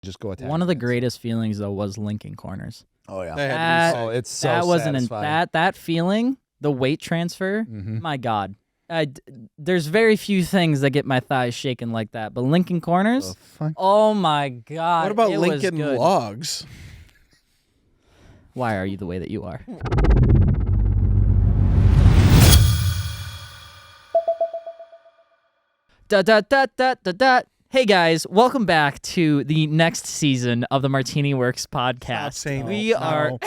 Just go attack. One of the greatest feelings though was linking corners. Oh yeah. It's so that wasn't that feeling, the weight transfer. Mm-hmm. My God, there's very few things that get my thighs shaking like that. But linking corners, oh my God! What about it Lincoln was good. Logs? Why are you the way that you are? Hey guys, welcome back to the next season of the MartiniWorks podcast. Stop saying we that. are No.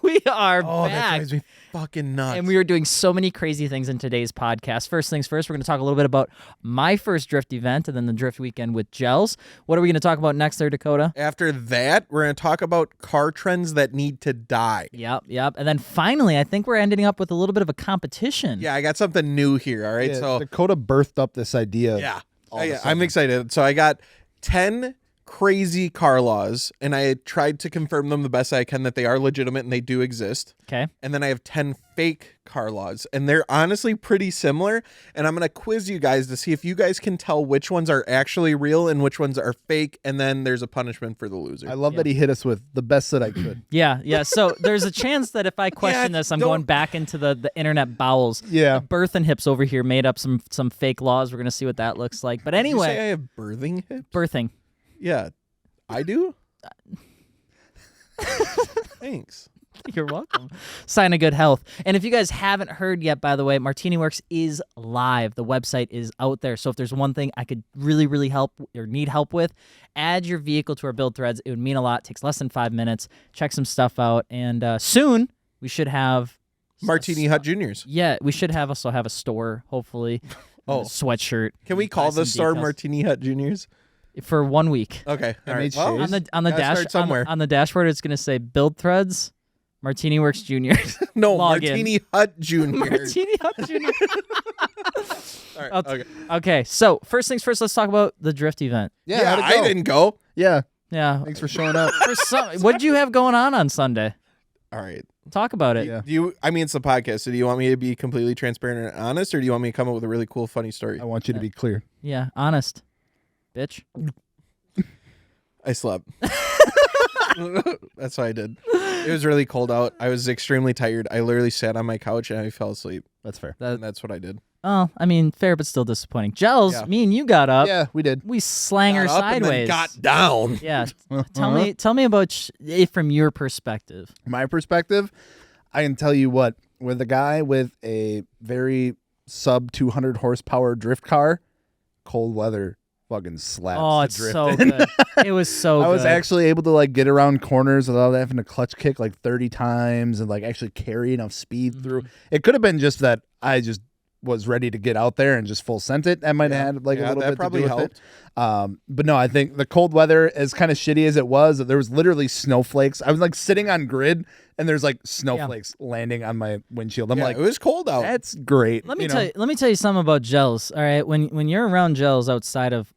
we are Oh, that back. drives me fucking nuts. And we are doing so many crazy things in today's podcast. First things first, we're going to talk a little bit about my first drift event and then the drift weekend with Gels. What are we going to talk about next there, Dakota? After that, we're going to talk about car trends that need to die. Yep. And then finally, I think we're ending up with a little bit of a competition. Yeah, I got something new here, all right? Yeah, so Dakota birthed up this idea. yeah. all of a I'm sudden. excited. So I got 10 crazy car laws, and I tried to confirm them the best I can that they are legitimate and they do exist. Okay. And then I have 10 fake car laws, and they're honestly pretty similar. And I'm going to quiz you guys to see if you guys can tell which ones are actually real and which ones are fake. And then there's a punishment for the loser. I love that he hit us with the best that I could. Yeah. So there's a chance that if I question this, I'm going back into the internet bowels. Yeah. Birth and Hips over here made up some fake laws. We're going to see what that looks like. But Did you say anyway, I have birthing hips? birthing. Yeah, I do. Thanks. You're welcome. Sign of good health. And if you guys haven't heard yet, by the way, MartiniWorks is live. The website is out there. So if there's one thing I could really help or need help with, add your vehicle to our build threads. It would mean a lot. It takes less than 5 minutes. Check some stuff out. And soon we should have Martini Hut Juniors. Yeah, we should also have a store, hopefully. Oh. A sweatshirt. Can we call Buy the some store decals. Martini Hut Juniors? For 1 week. Okay. All right. MH Well, Chase. On the Gotta dash start somewhere. on the dashboard, it's gonna say build threads, MartiniWorks Juniors. no, Log in. Martini Hut Juniors. Martini Hut Junior. All right. Okay. Okay, so first things first, let's talk about the drift event. Yeah, how'd it I go? didn't go. Yeah. Yeah. Thanks for showing up. What did you have going on Sunday? All right. Talk about it. Yeah. Do you? I mean, it's the podcast. So do you want me to be completely transparent and honest, or do you want me to come up with a really cool, funny story? I want you to be clear. Yeah, honest, bitch. I slept. That's what I did. It was really cold out. I was extremely tired. I literally sat on my couch and I fell asleep. That's fair. And that's what I did. Oh, I mean, fair but still disappointing. Gels, Yeah. me and you got up. Yeah, we did. We slang her Got up and then sideways. got down. Yeah. Tell me about it from your perspective. My perspective, I can tell you what, with a guy with a very sub 200 horsepower drift car, cold weather fucking slaps. Oh, the it's drift so in. good. It was so good. I was actually able to like get around corners without having to clutch kick like 30 times and like actually carry enough speed through. It could have been just that I just was ready to get out there and just full sent it. I might have had like a little that bit probably to do with helped. it. But no, I think the cold weather, as kind of shitty as it was, there was literally snowflakes. I was like sitting on grid and there's like snowflakes landing on my windshield. I'm Yeah, like, it was cold out. that's great. Let me you tell know? you. Let me tell you something about Gels. All right, when you're around Gels outside of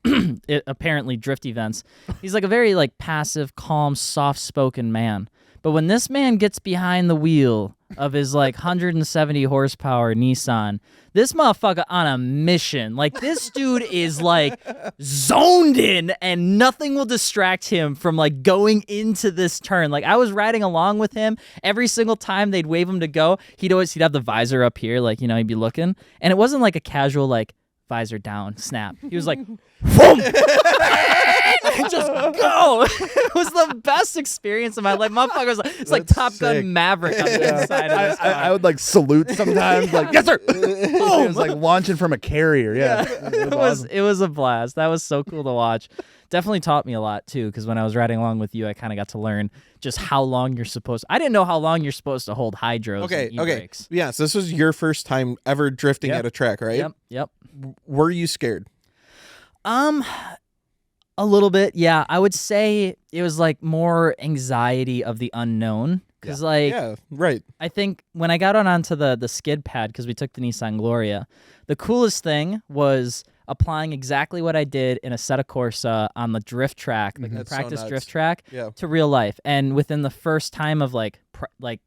apparently drift events, he's like a very like passive, calm, soft-spoken man. But when this man gets behind the wheel of his like 170 horsepower Nissan, this motherfucker on a mission. Like this dude is like zoned in, and nothing will distract him from like going into this turn. Like I was riding along with him every single time they'd wave him to go. He'd have the visor up here, like he'd be looking, and it wasn't like a casual like visor down snap. He was like, boom. Just go. It was the best experience of my life. Motherfucker was like, it's like That's Top sick. Gun Maverick on the inside of this car. I would like salute sometimes, like yes sir. It was like launching from a carrier. Yeah, It was a blast. That was so cool to watch. Definitely taught me a lot too, because when I was riding along with you, I kind of got to learn just how long you're supposed. I didn't know how long you're supposed to hold hydros. Okay. and Okay. e-brakes. Yeah. So this was your first time ever drifting Yep. at a track, right? Yep. Were you scared? A little bit, yeah. I would say it was like more anxiety of the unknown, because like Yeah. Right. I think when I got onto the skid pad, because we took the Nissan Gloria, the coolest thing was applying exactly what I did in a Assetto Corsa on the drift track, like the That's so practice nuts. drift track, Yeah. to real life. And within the first time of like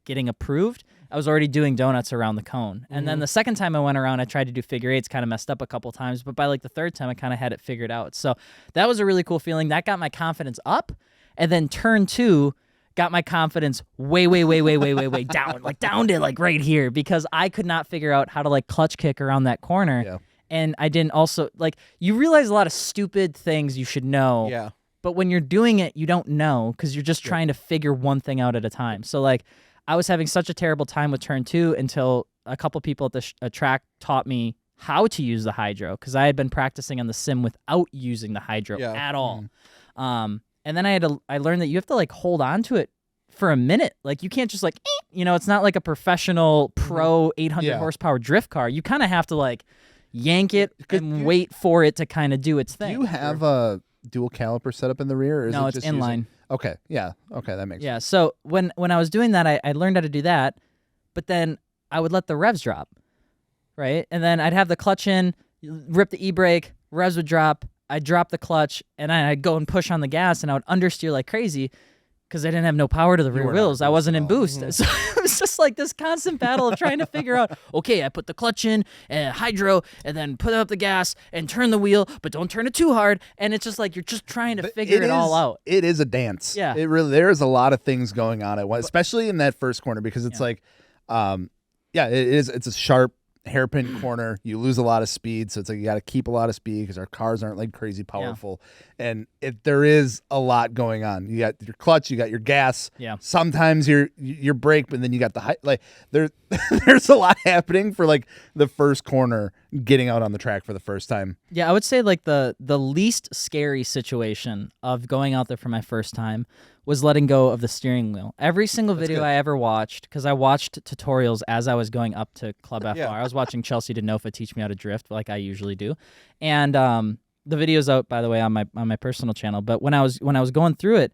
getting approved, I was already doing donuts around the cone. And then the second time I went around, I tried to do figure eights, kind of messed up a couple times. But by like the third time, I kind of had it figured out. So that was a really cool feeling. That got my confidence up. And then turn 2 got my confidence way down, like down to like right here, because I could not figure out how to like clutch kick around that corner. Yeah. And I didn't also like, you realize a lot of stupid things you should know. Yeah. But when you're doing it, you don't know because you're just trying to figure one thing out at a time. So like I was having such a terrible time with turn 2 until a couple people at the track taught me how to use the hydro, because I had been practicing on the sim without using the hydro at all. And then I learned that you have to like hold on to it for a minute. Like you can't just like, it's not like a professional pro 800 horsepower drift car. You kind of have to like yank it and wait for it to kind of do its thing. Do you have a dual caliper setup in the rear? Or is No, it it's just inline. Okay, yeah. Okay, that makes sense. Yeah, so when I was doing that, I learned how to do that, but then I would let the revs drop, right? And then I'd have the clutch in, rip the e-brake, revs would drop, I'd drop the clutch, and then I'd go and push on the gas, and I would understeer like crazy because I didn't have no power to the rear wheels. I wasn't in boost. So it was just like this constant battle of trying to figure out, okay, I put the clutch in and hydro and then put up the gas and turn the wheel, but don't turn it too hard. And it's just like you're just trying to figure it all out. It is a dance. Yeah. It really, there's a lot of things going on at once, especially in that first corner, because it's like, it's a sharp hairpin corner. You lose a lot of speed, so it's like you got to keep a lot of speed because our cars aren't like crazy powerful, and there is a lot going on. You got your clutch, you got your gas. Yeah. Sometimes your brake, but then you got the like there's a lot happening for like the first corner, getting out on the track for the first time. Yeah, I would say like the least scary situation of going out there for my first time was letting go of the steering wheel. Every single video I ever watched, because I watched tutorials as I was going up to Club FR. I was watching Chelsea DeNofa teach me how to drift, like I usually do, and the video's out, by the way, on my personal channel. But when I was going through it,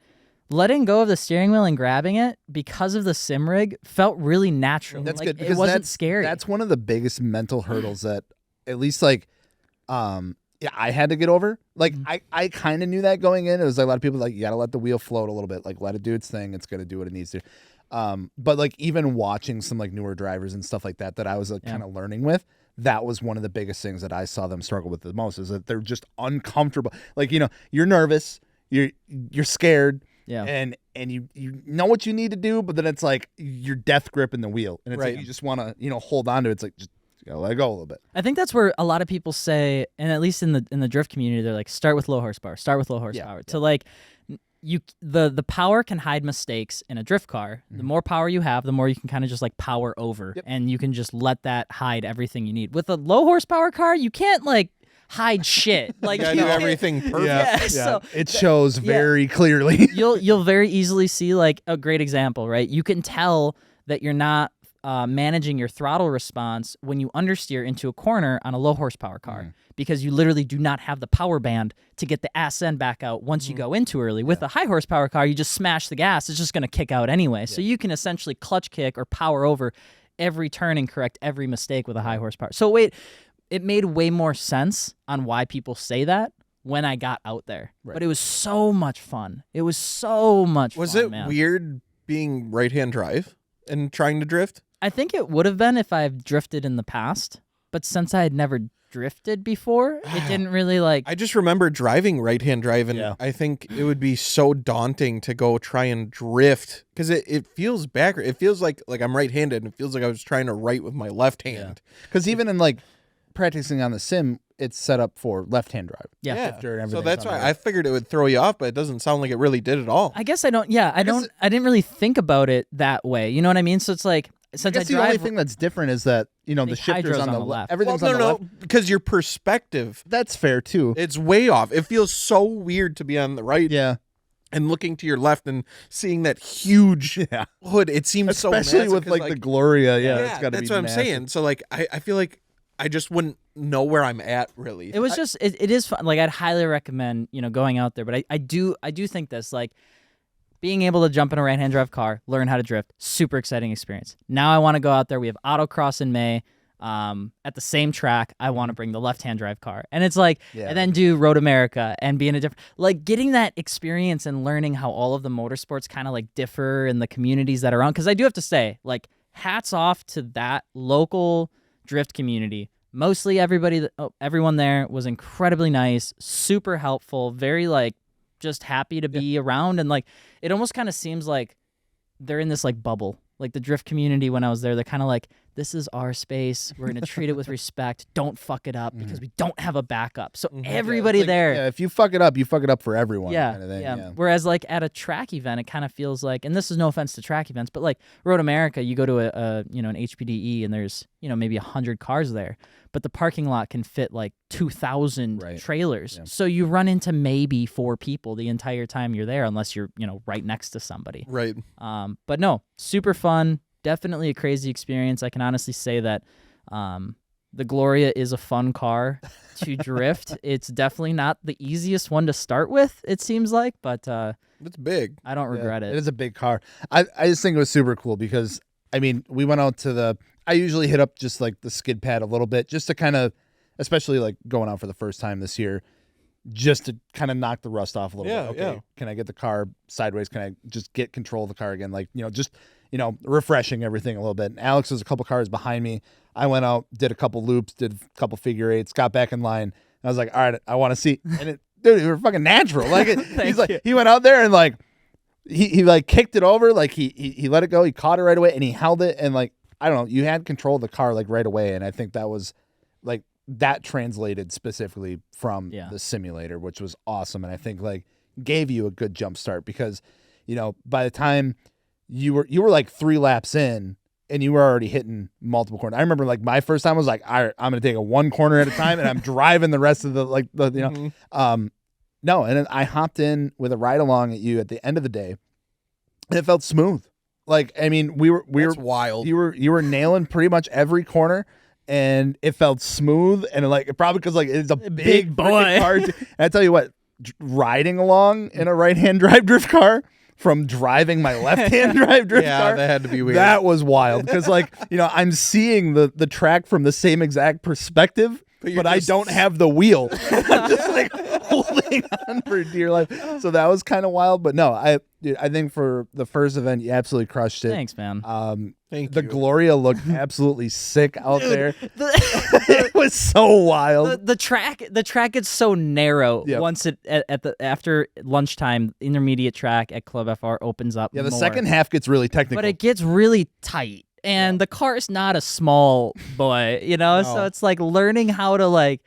letting go of the steering wheel and grabbing it because of the sim rig felt really natural. That's like, good, because it wasn't scary. That's one of the biggest mental hurdles that, at least like, I had to get over. Like I kind of knew that going in. It was like a lot of people like, you gotta let the wheel float a little bit, like let it do its thing. It's gonna do what it needs to. But like even watching some like newer drivers and stuff like that I was like kind of learning with, that was one of the biggest things that I saw them struggle with the most, is that they're just uncomfortable. Like, you're nervous, you're scared. Yeah. And you know what you need to do, but then it's like your death grip in the wheel. And it's like you just want to, hold on to it. It's like, just let it go a little bit. I think that's where a lot of people say, and at least in the drift community, they're like, start with low horsepower. To like, the power can hide mistakes in a drift car. The more power you have, the more you can kind of just like power over, and you can just let that hide everything you need. With a low horsepower car, you can't like hide shit. Like you gotta do everything perfect. Yeah. So it shows very clearly. You'll very easily see like a great example, right? You can tell that you're not managing your throttle response when you understeer into a corner on a low horsepower car, because you literally do not have the power band to get the ass end back out once you go in too early. With a high horsepower car, you just smash the gas. It's just going to kick out anyway. So you can essentially clutch kick or power over every turn and correct every mistake with a high horsepower. So it made way more sense on why people say that when I got out there. But it was so much fun. It was so much Was fun, it man. weird being right-hand drive and trying to drift? I think it would have been if I've drifted in the past, but since I had never drifted before, it didn't really like... I just remember driving right-hand drive, and I think it would be so daunting to go try and drift, because it feels backward. It feels like I'm right-handed, and it feels like I was trying to write with my left hand. Because even in like practicing on the sim, it's set up for left-hand drive. Yeah. So that's why I figured it would throw you off, but it doesn't sound like it really did at all. I guess I don't... Yeah, I didn't really think about it that way. You know what I mean? So it's like... Since I guess the only thing that's different is that, the shifter's on the left. Everything's on the left. Because your perspective. That's fair, too. It's way off. It feels so weird to be on the right. Yeah. And looking to your left and seeing that huge hood. It seems especially so massive. Especially with, the Gloria. Yeah, it's gotta that's be what massive. I'm saying. So, like, I feel like I just wouldn't know where I'm at, really. It was just... It is fun. Like, I'd highly recommend, going out there. But I do think this, like... Being able to jump in a right-hand drive car, learn how to drift, super exciting experience. Now I want to go out there. We have autocross in May. At the same track, I want to bring the left-hand drive car. And it's like, and then do Road America and be in a different... Like, getting that experience and learning how all of the motorsports kind of, like, differ in the communities that are on. Because I do have to say, like, hats off to that local drift community. Mostly everyone there was incredibly nice, super helpful, very, like, just happy to be around. And like, it almost kind of seems like they're in this like bubble. Like the drift community when I was there, they're kind of like, this is our space. We're going to treat it with respect. Don't fuck it up because we don't have a backup. So everybody there. Yeah, if you fuck it up for everyone. Yeah, kind of thing. yeah. Whereas like at a track event, it kind of feels like, and this is no offense to track events, but like Road America, you go to an HPDE and there's, maybe 100 cars there, but the parking lot can fit like 2,000 trailers. Yeah. So you run into maybe 4 people the entire time you're there, unless you're, right next to somebody. Right. But no, super fun. Definitely a crazy experience. I can honestly say that the Gloria is a fun car to drift. It's definitely not the easiest one to start with, it seems like, but it's big. I don't regret it. It is a big car. I just think it was super cool because, we went out to I usually hit up just like the skid pad a little bit just to kind of, especially like going out for the first time this year, just to kind of knock the rust off a little bit. Okay, can I get the car sideways? Can I just get control of the car again? Like, refreshing everything a little bit. And Alex was a couple cars behind me. I went out, did a couple loops, did a couple figure eights, got back in line. And I was like, all right, I want to see. And dude, you were fucking natural. Like, he went out there and like, he like kicked it over. Like he let it go. He caught it right away and he held it. And like, I don't know, you had control of the car like right away. And I think that was like, that translated specifically from the simulator, which was awesome. And I think like gave you a good jump start because, by the time you were like 3 laps in and you were already hitting multiple corners. I remember like my first time was like, all right, I'm going to take a 1 corner at a time and I'm driving the rest of the no. And then I hopped in with a ride along at you at the end of the day and it felt smooth. Like, we were wild. You were nailing pretty much every corner. And it felt smooth, and like probably because like it's a big boy car. And I tell you what, riding along in a right-hand drive drift car from driving my left-hand drive drift car, that had to be weird. That was wild because like I'm seeing the track from the same exact perspective, but I don't have the wheel. I'm just like holding on for dear life. So that was kind of wild, but no, I think for the first event, you absolutely crushed it. Thanks, man. Thank the you. Gloria looked absolutely sick out there. It was so wild. The track gets so narrow once it after lunchtime. Intermediate track at Club FR opens up. Yeah, the more. second half gets really technical, but it gets really tight. And the car is not a small boy, No. So it's like learning how to like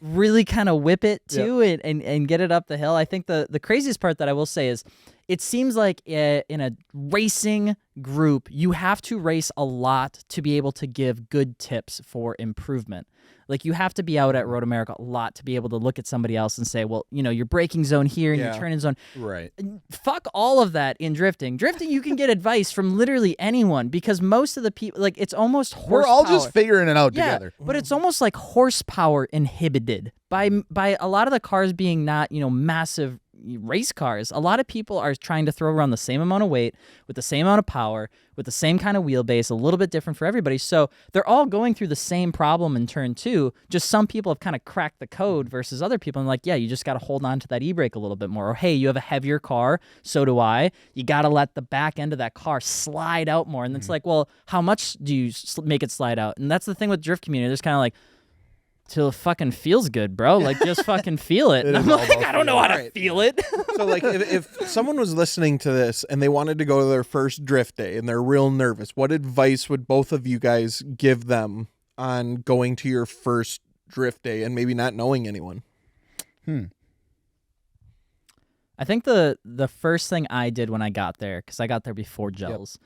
really kind of whip it too and get it up the hill. I think the craziest part that I will say is it seems like in a racing group, you have to race a lot to be able to give good tips for improvement. Like you have to be out at Road America a lot to be able to look at somebody else and say, well, your braking zone here and your turning zone. Right. Fuck all of that in drifting. Drifting, you can get advice from literally anyone because most of the people, like it's almost horsepower. We're all just figuring it out together. But it's almost like horsepower inhibited by a lot of the cars being not, massive race cars. A lot of people are trying to throw around the same amount of weight with the same amount of power with the same kind of wheelbase, a little bit different for everybody. So they're all going through the same problem in turn 2. Just some people have kind of cracked the code versus other people. And like, yeah, you just got to hold on to that e-brake a little bit more. Or hey, you have a heavier car, so do I. You got to let the back end of that car slide out more. And it's like, well, how much do you make it slide out? And that's the thing with drift community. There's kind of like, till it fucking feels good, bro. Like, just fucking feel it. And I'm like, I don't know how to feel it. So, like, if someone was listening to this and they wanted to go to their first drift day and they're real nervous, what advice would both of you guys give them on going to your first drift day and maybe not knowing anyone? I think the first thing I did when I got there, because I got there before Gels,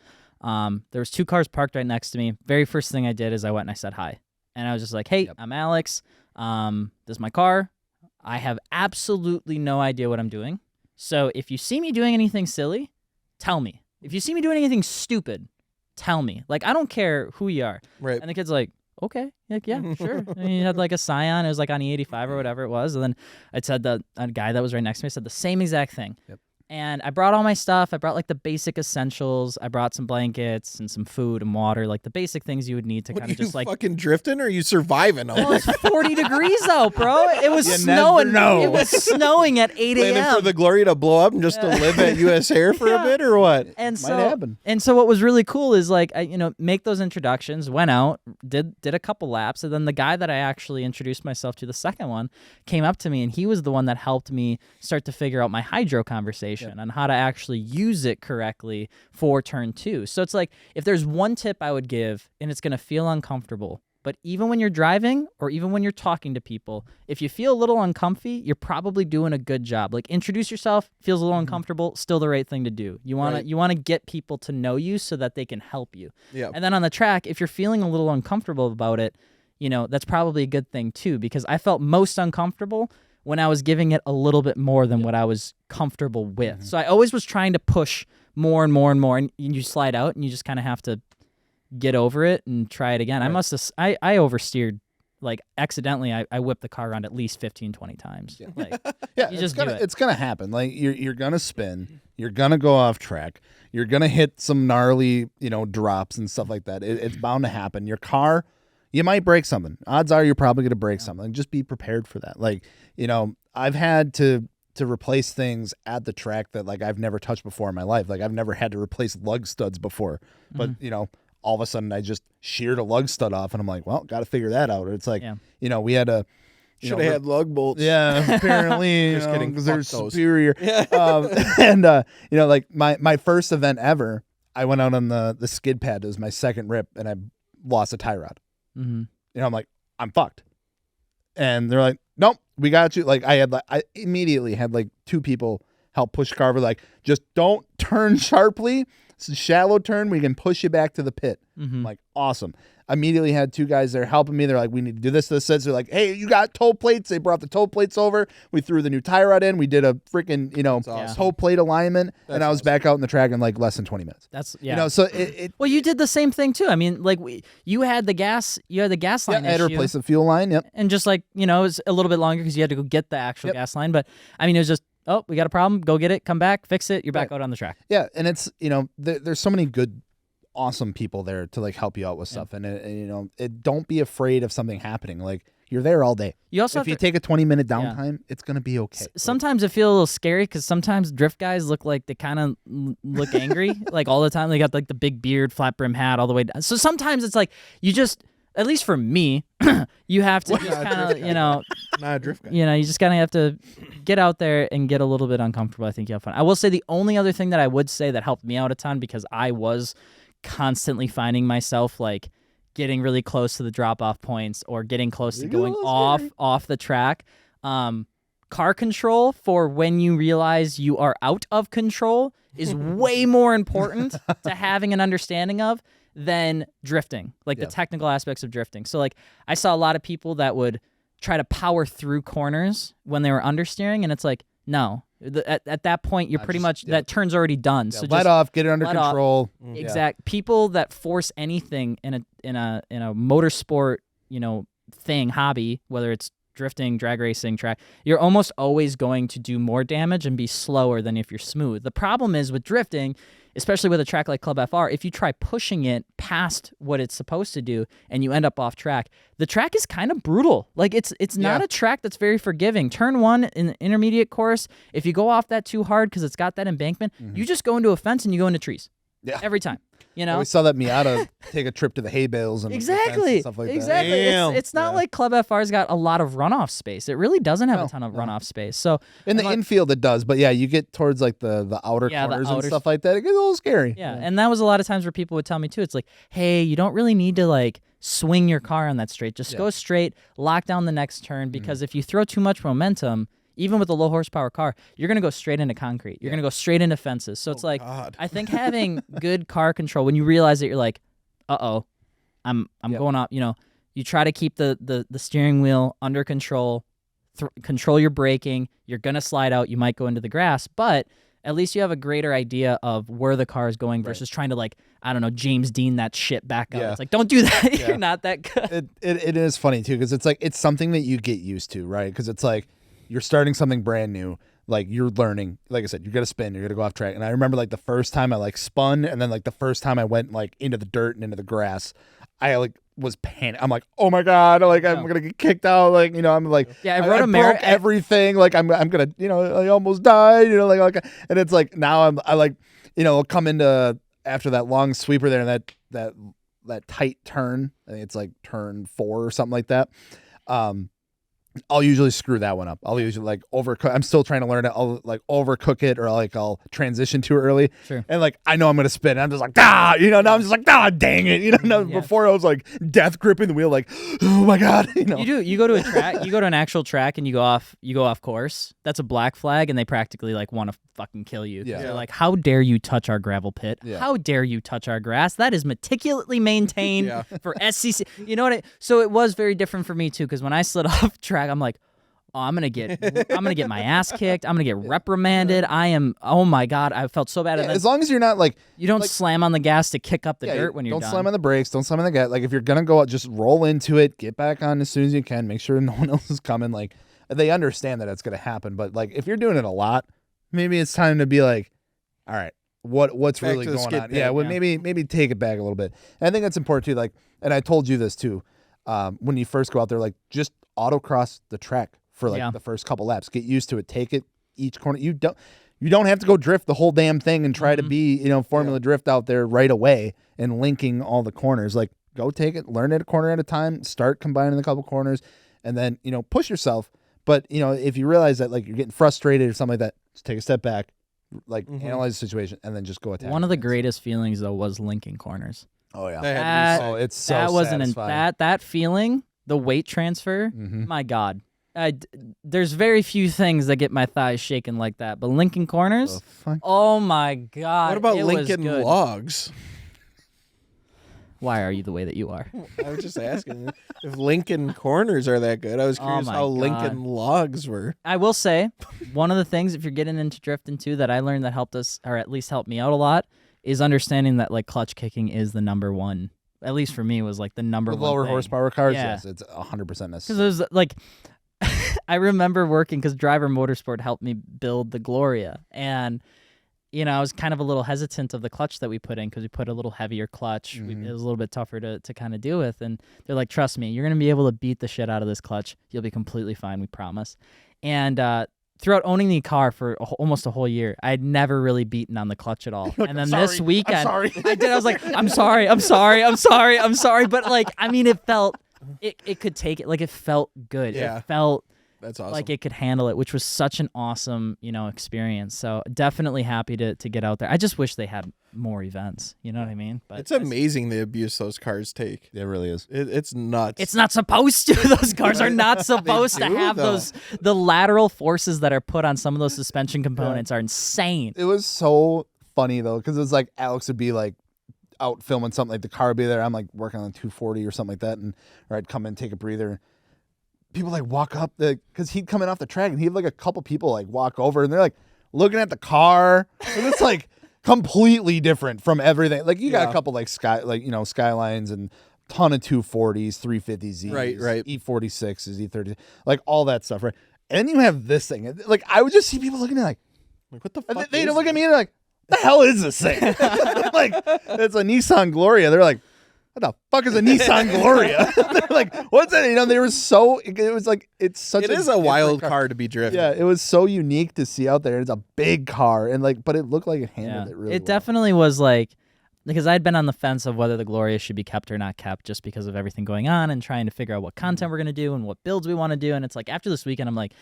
there was 2 cars parked right next to me. Very first thing I did is I went and I said hi. And I was just like, hey, I'm Alex. This is my car. I have absolutely no idea what I'm doing. So if you see me doing anything silly, tell me. If you see me doing anything stupid, tell me. Like, I don't care who you are. Right. And the kid's like, okay. Like, yeah, sure. And he had like a Scion. It was like on E85 or whatever it was. And then I said that a guy that was right next to me said the same exact thing. Yep. And I brought all my stuff. I brought like the basic essentials. I brought some blankets and some food and water, like the basic things you would need to What, kind are of just you like. fucking drifting or are you surviving? Well, it's 40 degrees out, bro. It was You snowing. never know. It was snowing at 8 Planning a.m. for the glory to blow up and just to live at US Air for a bit or what? And Might so, happen. and so what was really cool is like I make those introductions, went out, did a couple laps, and then the guy that I actually introduced myself to, the second one, came up to me, and he was the one that helped me start to figure out my hydro conversation and how to actually use it correctly for turn 2. So it's like if there's one tip I would give, and it's gonna feel uncomfortable, but even when you're driving or even when you're talking to people, if you feel a little uncomfy, you're probably doing a good job. Like introduce yourself, feels a little uncomfortable, still the right thing to do. You want to get people to know you so that they can help you. Yeah. And then on the track, if you're feeling a little uncomfortable about it, that's probably a good thing too, because I felt most uncomfortable when I was giving it a little bit more than what I was comfortable with. So I always was trying to push more and more and more, and you slide out and you just kind of have to get over it and try it again. I oversteered, like accidentally I whipped the car around at least 15, 20 times. Like, Yeah, you just it's gonna happen. Like you're gonna spin, you're gonna go off track, you're gonna hit some gnarly, drops and stuff like that. It's bound to happen. Your car, you might break something. Odds are you're probably gonna break something. Just be prepared for that. Like, I've had to replace things at the track that like I've never touched before in my life. Like I've never had to replace lug studs before, but all of a sudden I just sheared a lug stud off, and I'm like, well, got to figure that out. It's like, we had a Should have had lug bolts. Yeah, apparently. Just kidding. Because they're Fuck those. superior. And like my first event ever, I went out on the skid pad. It was my second rip, and I lost a tie rod. Mm-hmm. I'm like, I'm fucked. And they're like, nope, we got you. Like I immediately had like 2 people help push Carver. Like, just don't turn sharply. It's a shallow turn. We can push you back to the pit. Mm-hmm. I'm like, awesome. Immediately had 2 guys there helping me. They're like, we need to do this. They're like, hey, you got toe plates? They brought the toe plates over. We threw the new tie rod in. We did a freaking, awesome. toe plate alignment. That's and I was awesome. back out in the track in like less than 20 minutes. That's yeah. So it Well, you did the same thing too. I mean, like you had the gas line I had to issue, replace the fuel line. Yep. and just like it was a little bit longer because you had to go get the actual gas line. But I mean, it was just, oh, we got a problem. Go get it. Come back. Fix it. You're back out on the track. Yeah, and it's there's so many good, awesome people there to like help you out with stuff, and don't be afraid of something happening. Like you're there all day. You also if have you to, take a 20-minute downtime, it's gonna be okay. sometimes it feels a little scary because sometimes drift guys look like they kind of look angry, like all the time. They got like the big beard, flat brim hat, all the way down. So sometimes it's like you just, at least for me, you have to just kind of Not a drift guy. you just kind of have to get out there and get a little bit uncomfortable. I think you have fun. I will say the only other thing that I would say that helped me out a ton, because I was constantly finding myself like getting really close to the drop-off points or getting close to going off the track. Car control for when you realize you are out of control is way more important to having an understanding of than drifting, like the technical aspects of drifting. So like I saw a lot of people that would try to power through corners when they were understeering, and it's like, no. At that point, you're pretty much that turn's already done. So let just off, get it under control. Exact. People that force anything in a motorsport, hobby, whether it's drifting, drag racing, track, you're almost always going to do more damage and be slower than if you're smooth. The problem is with drifting, especially with a track like Club FR, if you try pushing it past what it's supposed to do and you end up off track, the track is kind of brutal. Like it's not a track that's very forgiving. Turn 1 in the intermediate course, if you go off that too hard because it's got that embankment, you just go into a fence and you go into trees. Yeah. Every time. We saw that Miata take a trip to the hay bales and exactly, stuff like exactly. that. It's not like Club FR's got a lot of runoff space. It really doesn't have a ton of runoff space. So in the infield it does, but you get towards like the outer corners and stuff like that. It gets a little scary. Yeah, and that was a lot of times where people would tell me too. It's like, hey, you don't really need to like swing your car on that straight. Just go straight, lock down the next turn, because if you throw too much momentum, even with a low horsepower car, you're going to go straight into concrete. You're going to go straight into fences. So it's like, I think having good car control, when you realize that you're like, uh-oh, I'm going up, you try to keep the steering wheel under control, control your braking. You're going to slide out. You might go into the grass, but at least you have a greater idea of where the car is going versus trying to like, I don't know, James Dean that shit back up. It's like, don't do that. You're not that good. It is funny too, because it's like, it's something that you get used to, right? Because it's like, you're starting something brand new. like you're learning. Like I said, you're gonna spin, you're gonna go off track. And I remember like the first time I like spun, and then like the first time I went like into the dirt and into the grass, I like was panicked. I'm like, oh my god, like I'm gonna get kicked out. Like I'm like, Yeah, I broke everything. Like I'm gonna, I almost died. Like, and it's like now I like, I'll come into after that long sweeper there and that tight turn. I think it's like turn 4 or something like that. I'll usually screw that one up. I'll usually like overcook. I'm still trying to learn it. I'll like overcook it, or I'll transition too early. Sure. And like I know I'm gonna spin. I'm just like now I'm just like dang it. Before I was like death gripping the wheel, like oh my god. You do. You go to a track. You go to an actual track, and you go off course. That's a black flag, and they practically like want to fucking kill you. Yeah. They're like, how dare you touch our gravel pit? Yeah. How dare you touch our grass? That is meticulously maintained for SCC. You know what? So it was very different for me too, because when I slid off track, I'm like, oh, I'm gonna get my ass kicked. I'm gonna get reprimanded. Oh my god, I felt so bad. Yeah, as long as you're not like you don't slam on the gas to kick up the dirt when you're done. Don't slam on the brakes. Don't slam on the gas. Like if you're gonna go out, just roll into it. Get back on as soon as you can. Make sure no one else is coming. Like they understand that it's gonna happen. But like if you're doing it a lot, maybe it's time to be like, all right, what's back really to the going skid on? pit. Yeah, maybe take it back a little bit. And I think that's important too. Like, and I told you this too. When you first go out there, like just autocross the track for like the first couple laps. Get used to it. Take it each corner. You don't have to go drift the whole damn thing and try to be, Formula Drift out there right away and linking all the corners. Like go take it, learn it a corner at a time, start combining a couple corners, and then, push yourself. But, if you realize that like you're getting frustrated or something like that, just take a step back, like analyze the situation, and then just go attack. One of the greatest feelings though was linking corners. Oh yeah. It's so that wasn't that feeling, the weight transfer. My God. There's very few things that get my thighs shaking like that, but linking corners, oh my god! What about linking logs? Why are you the way that you are? I was just asking if linking corners are that good. I was curious how linking logs were. I will say, one of the things if you're getting into drifting too that I learned that helped us, or at least helped me out a lot, is understanding that like clutch kicking is the number one. At least for me, was like the number one. Lower thing. horsepower cars, yes, it's 100% necessary. Because it was like. I remember working because Driver Motorsport helped me build the Gloria, and I was kind of a little hesitant of the clutch that we put in because we put a little heavier clutch. It was a little bit tougher to kind of deal with, and they're like, "Trust me, you're gonna be able to beat the shit out of this clutch. You'll be completely fine, we promise." And throughout owning the car for almost a whole year, I had never really beaten on the clutch at all. And then this weekend, I did. I was like, "I'm sorry, but like, I mean, it felt. It could take it, like it felt good. Yeah. It felt that's awesome. Like it could handle it, which was such an awesome, experience. So definitely happy to get out there. I just wish they had more events. You know what I mean? But it's amazing the abuse those cars take. It really is. It's nuts. It's not supposed to. Those cars are not supposed to have the lateral forces that are put on some of those suspension components are insane. It was so funny though, because it was like Alex would be like out filming something, like the car would be there, I'm like working on 240 or something like that, or I'd come in, take a breather. People like walk up because he'd come in off the track and he'd have like a couple people like walk over and they're like looking at the car, and it's like completely different from everything. Like you got a couple like Skylines and ton of 240s, 350s, right, E46s, E30s, like all that stuff, right? And then you have this thing, like I would just see people looking at like what the fuck? They look at me and they're like, the hell is this thing? Like, it's a Nissan Gloria. They're like, what the fuck is a Nissan Gloria? They're like, what's that? They were so, it was like, it's such It is a wild car to be driven. Yeah, it was so unique to see out there. It's a big car, and like, but it looked like it handled it really well. It definitely was like, because I'd been on the fence of whether the Gloria should be kept or not kept just because of everything going on and trying to figure out what content we're going to do and what builds we want to do. And it's like, after this weekend, I'm like,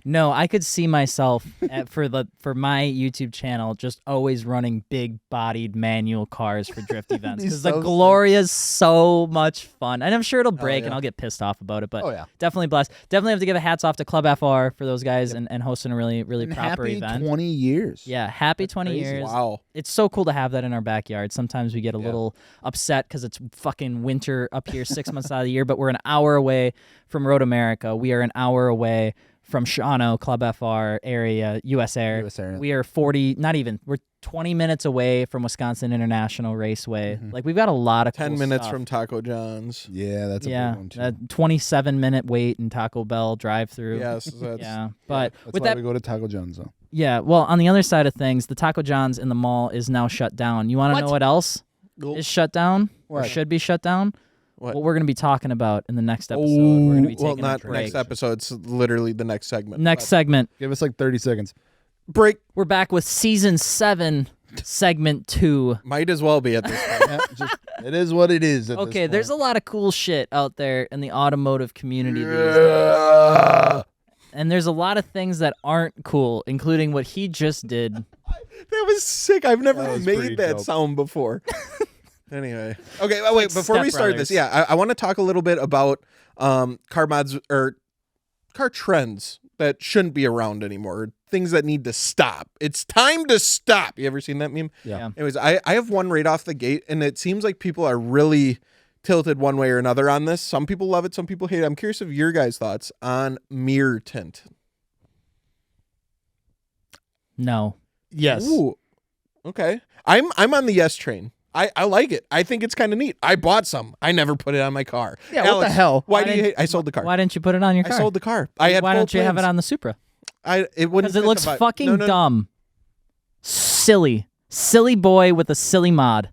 no, I could see myself for my YouTube channel just always running big-bodied manual cars for drift events because the Gloria is so much fun, and I'm sure it'll break and I'll get pissed off about it. But definitely blessed. Definitely have to give a hats off to Club FR for those guys and hosting a really proper happy event. 20 years. Yeah, happy That's 20 crazy. years. Wow, it's so cool to have that in our backyard. Sometimes we get a little upset because it's fucking winter up here 6 months out of the year, but we're an hour away from Road America. We are an hour away from Shawano, Club FR area, US Air. US Air, yeah. We are 40, not even, we're 20 minutes away from Wisconsin International Raceway. Mhm. Like, we've got a lot of 10 cool minutes stuff. from Taco John's. Yeah, that's a big one too. that 27-minute wait in Taco Bell drive-through. Yes, that's Yeah, but That's with why that, we go to Taco John's though. yeah. Well, on the other side of things, the Taco John's in the mall is now shut down. You want to know what else is shut down or What? should be shut down? What? We're going to be talking about in the next episode. We're going to be well, taking a not break. next episode. It's literally the next segment. Next But- segment. Give us like 30 seconds. break. We're back with season 7, segment 2. Might as well be at this point. It is what it is. Okay, there's a lot of cool shit out there in the automotive community these days. And there's a lot of things that aren't cool, including what he just did. That was sick. I've never That was pretty made that dope. sound before. Anyway. Okay, wait, Like before we Step start Brothers. this, I want to talk a little bit about car mods or car trends that shouldn't be around anymore. Things that need to stop. It's time to stop. You ever seen that meme? Yeah. Anyways, I have one right off the gate, and it seems like people are really tilted one way or another on this. Some people love it, some people hate it. I'm curious of your guys' thoughts on mirror tint. No. Yes. Ooh. Okay. I'm on the yes train. I like it. I think it's kind of neat. I bought some. I never put it on my car. Yeah, what the Alex, hell? Why Why do you didn't- hate? I sold the car. Why didn't you put it on your I car? sold the car. I had Why full don't you have it plans. on the Supra? It wouldn't Because it fit looks the vibe. fucking No. dumb. Silly. Silly boy with a silly mod.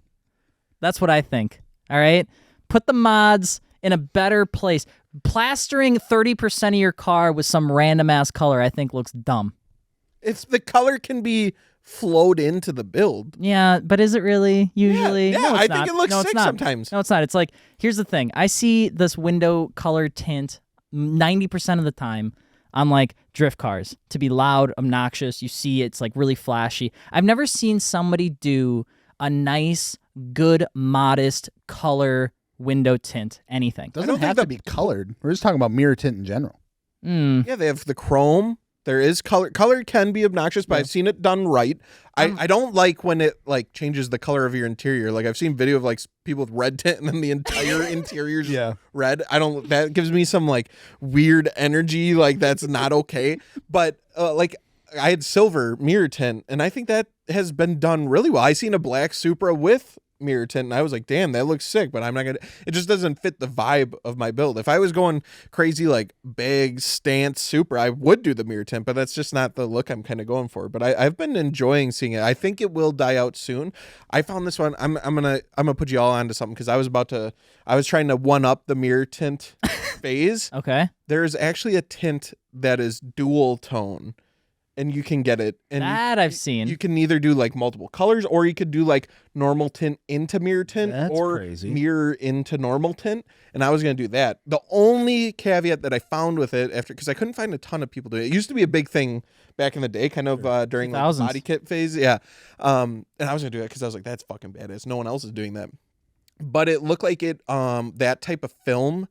That's what I think. All right? Put the mods in a better place. Plastering 30% of your car with some random ass color, I think looks dumb. If the color can be flowed into the build. Yeah, but is it really? Usually? Yeah, No, it's I not. think it looks No, it's sick not. sometimes. No, it's not. It's like, here's the thing. I see this window color tint 90% of the time on like drift cars to be loud, obnoxious. You see it's like really flashy. I've never seen somebody do a nice, good, modest color window tint anything. Doesn't don't think have to be colored. We're just talking about mirror tint in general. Yeah, they have the chrome. There is color. Color can be obnoxious, but I've seen it done right. I don't like when it like changes the color of your interior. Like I've seen video of like people with red tint and then the entire interior's red. I don't. That gives me some like weird energy. Like that's not okay. But like I had silver mirror tint, and I think that has been done really well. I seen a black Supra with mirror tint, and I was like, damn, that looks sick, but I'm not gonna, it just doesn't fit the vibe of my build. If I was going crazy like big stance Supra, I would do the mirror tint, but that's just not the look I'm kind of going for. But I've been enjoying seeing it. I think it will die out soon. I found this one. I'm gonna put you all onto something, because I was trying to one up the mirror tint phase. Okay. There's actually a tint that is dual tone, and you can get it. And That I've seen. you can either do like multiple colors, or you could do like normal tint into mirror tint, That's or crazy. mirror into normal tint. And I was going to do that. The only caveat that I found with it, after, because I couldn't find a ton of people doing it. It used to be a big thing back in the day, kind of during like, the 2000s. body kit phase. Yeah. And I was going to do it because I was like, that's fucking badass. No one else is doing that. But it looked like it, that type of film,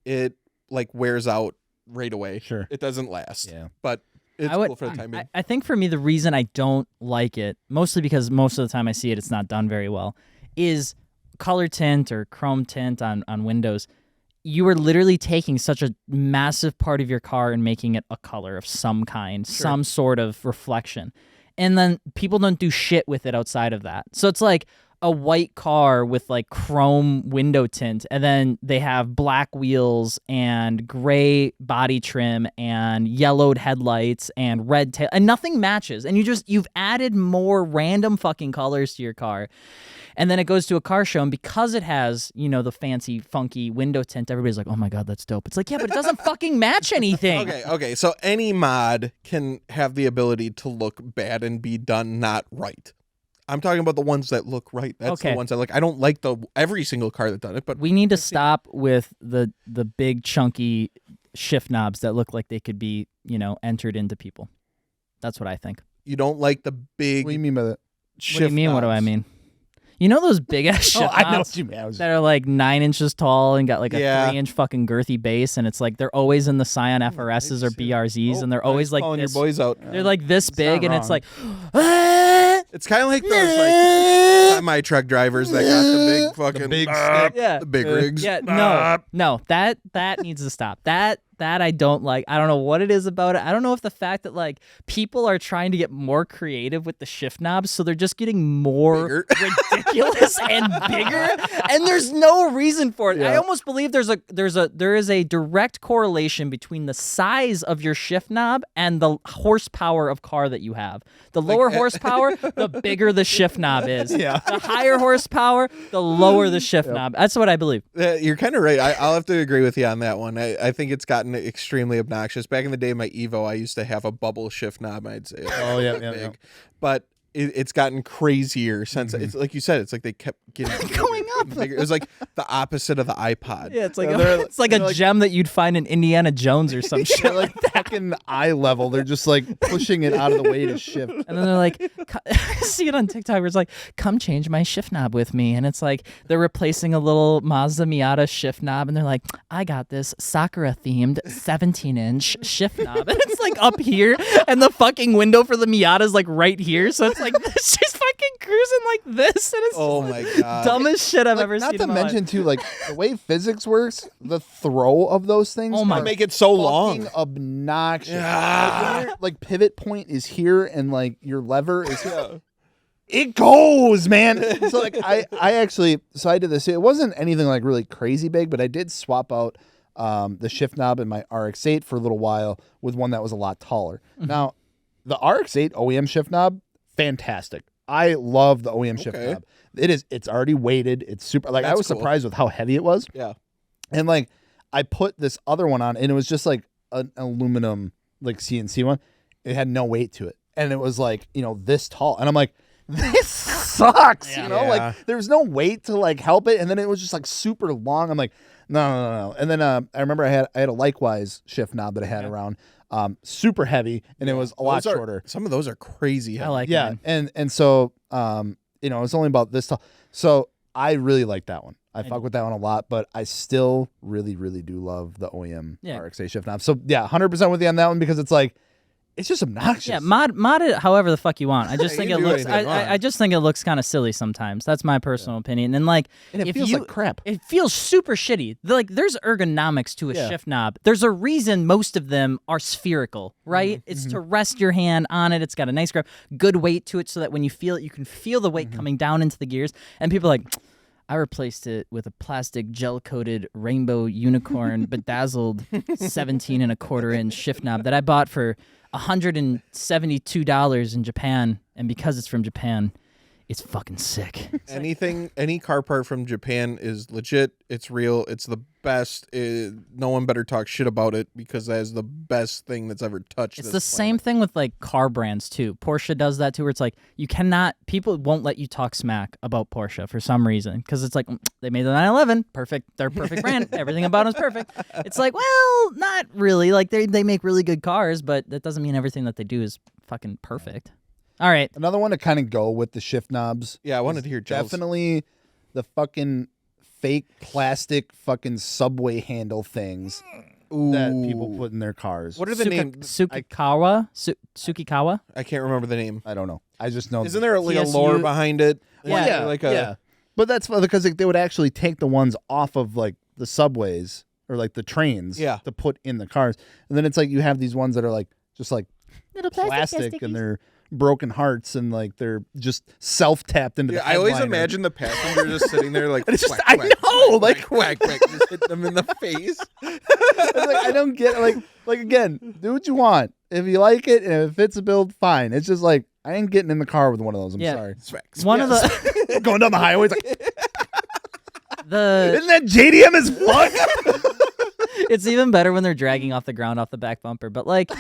it like wears out right away. Sure. It doesn't last. Yeah. But it's I would- cool for the time being. I think for me, the reason I don't like it, mostly because most of the time I see it, it's not done very well, is color tint or chrome tint on windows. You are literally taking such a massive part of your car and making it a color of some kind, some sort of reflection. And then people don't do shit with it outside of that. So it's like a white car with like chrome window tint, and then they have black wheels and gray body trim and yellowed headlights and red tail, and nothing matches. And you've added more random fucking colors to your car. And then it goes to a car show, and because it has, the fancy, funky window tint, everybody's like, oh my God, that's dope. It's like, yeah, but it doesn't fucking match anything. Okay. So any mod can have the ability to look bad and be done not right. I'm talking about the ones that look right. That's Okay. the ones that like. I don't like every single car that done it, but We need to stop with the big chunky shift knobs that look like they could be, entered into people. That's what I think. you don't like the big. What do you mean by that? Shift What do you mean? What do I knobs. mean? You know those big ass shift I know knobs what you mean. I was that are like 9 inches tall and got like a Yeah. 3-inch fucking girthy base, and it's like they're always in the Scion FRSs or BRZs, and they're always like calling this. your boys out. They're like this big, and not it's wrong. like, It's kind of like those like semi truck drivers that got the big fucking big stick. yeah, the big rigs. yeah, no, that needs to stop. That I don't like. I don't know what it is about it. I don't know if the fact that like people are trying to get more creative with the shift knobs, so they're just getting more ridiculous and bigger, and there's no reason for it. Yeah. I almost believe there is a direct correlation between the size of your shift knob and the horsepower of car that you have. The lower horsepower, the bigger the shift knob is. Yeah. The higher horsepower, the lower the shift knob. That's what I believe. You're kind of right. I'll have to agree with you on that one. I think it's gotten extremely obnoxious. Back in the day, my Evo, I used to have a bubble shift knob. I'd say, Oh, yeah, yeah, big. yeah. But it's gotten crazier since it's like you said. It's like they kept getting Going up. bigger. It was like the opposite of the iPod. Yeah, it's like they're- it's like a gem that you'd find in Indiana Jones or some shit. They're like fucking eye level. They're just like pushing it out of the way to shift. And then they're like, I see it on TikTok where it's like, come change my shift knob with me. And it's like, they're replacing a little Mazda Miata shift knob. And they're like, I got this Sakura themed 17-inch shift knob. And it's like up here. And the fucking window for the Miata is like right here. So it's like, it's just fucking cruising like this. And it's Oh just, my like, god. dumbest shit I've ever Not seen to in my life. mention too, like the way physics works, the throw of those things. Oh my- are Make it so long. fucking obnoxious. Yeah. Like, when your, like pivot point is here and like your lever is here. It goes, man. So like I actually so I did this. It wasn't anything like really crazy big, but I did swap out the shift knob in my RX-8 for a little while with one that was a lot taller. Now, the RX-8 OEM shift knob, fantastic. I love the OEM shift Okay. knob. It's already weighted. It's super like I That's was cool. surprised with how heavy it was. Yeah. And like I put this other one on and it was just like an aluminum like CNC one. It had no weight to it. And it was like, this tall. And I'm like, this sucks. Yeah. Yeah. Like there was no weight to like help it. And then it was just like super long. I'm like, no. And then I remember I had a likewise shift knob that I had around, super heavy, and it was a lot Those are- shorter. Some of those are crazy. I heavy. like Yeah, mine. and so it's only about this tall. So I really like that one. I fuck with that one a lot, but I still really, really do love the OEM Yeah. RX-8 shift knob. So yeah, 100% with you on that one because it's like it's just obnoxious. Yeah, mod it however the fuck you want. I just you think can it do looks. anything you want. I just think it looks kind of silly sometimes. That's my personal opinion. And like, and it if feels you, like crap. it feels super shitty. Like, there's ergonomics to a Yeah. shift knob. There's a reason most of them are spherical, right? It's to rest your hand on it. It's got a nice grip, good weight to it, so that when you feel it, you can feel the weight coming down into the gears. And people are like, I replaced it with a plastic gel-coated rainbow unicorn bedazzled 17 and a quarter inch shift knob that I bought for $172 in Japan, and because it's from Japan, it's fucking sick. Any car part from Japan is legit. It's real. It's the best. No one better talk shit about it because that is the best thing that's ever touched. It's this the same thing with like car brands too. Porsche does that too, where it's like people won't let you talk smack about Porsche for some reason because it's like they made the 911 perfect. They're perfect brand. Everything about them is perfect. It's like, well, not really. Like they make really good cars, but that doesn't mean everything that they do is fucking perfect. All right. Another one to kind of go with the shift knobs. Yeah, I wanted to hear Jell's. Definitely the fucking fake plastic fucking subway handle things that people put in their cars. What are the names? Tsukikawa? I can't remember the name. I don't know. I just know. Isn't there like a TSU? lore behind it? Yeah. Like a, yeah. But that's because they would actually take the ones off of like the subways or like the trains to put in the cars. And then it's like you have these ones that are like just like Little plastic and they're broken hearts and like they're just self-tapped into the I always headliner. imagine the passenger just sitting there like It's just- whack, I whack, know, whack, like- whack, whack, just hit them in the face. It's like, I don't get like again, do what you want. If you like it and if it fits a build, fine. It's just like I ain't getting in the car with one of those. I'm Yeah. sorry. Smacks. One of the Going down the highway, it's like, the isn't that JDM as fuck? it's even better when they're dragging off the ground off the back bumper. But like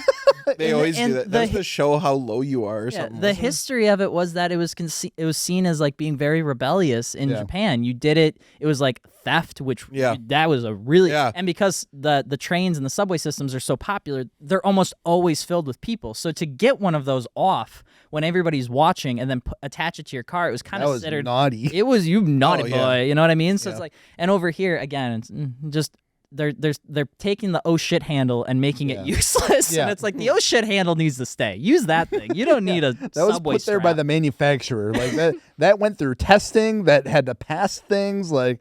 They always do and that. the That's to show how low you are or yeah, something. the wasn't it? history of it was that it was seen as like being very rebellious in Yeah. Japan. You did it. It was like theft, which Yeah. that was a really Yeah. and because the trains and the subway systems are so popular, they're almost always filled with people. So to get one of those off when everybody's watching and then attach it to your car, it was kind That of was considered. naughty. It was you naughty Oh, boy. yeah. You know what I mean? So Yeah. it's like, and over here again, it's just. They're taking the oh shit handle and making it useless, Yeah. and it's like the oh shit handle needs to stay. Use that thing. You don't need a That was subway put there by strap. the manufacturer. Like that went through testing. That had to pass things like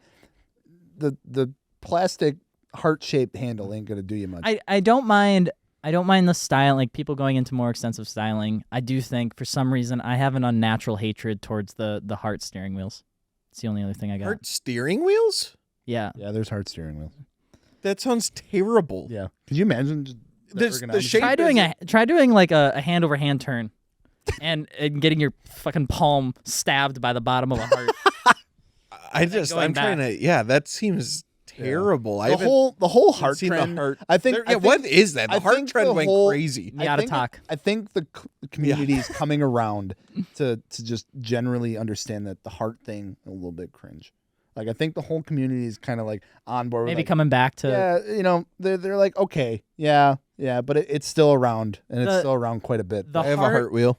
the plastic heart-shaped handle ain't gonna do you much. I don't mind the style, like people going into more extensive styling. I do think for some reason I have an unnatural hatred towards the heart steering wheels. It's the only other thing I got. Heart steering wheels? Yeah. Yeah, there's heart steering wheels. That sounds terrible. Yeah. Could you imagine just The shape Try doing like a hand over hand turn and getting your fucking palm stabbed by the bottom of a heart. I'm trying to. Yeah, that seems terrible. the whole heart seen the trend. heart. I think. What is that? The I heart think trend the went whole- crazy. I think the community is coming around to just generally understand that the heart thing a little bit cringe. Like I think the whole community is kind of like on board. Maybe with like, coming back to yeah, they're like okay, yeah, but it's still around and it's still around quite a bit. the I have a heart wheel.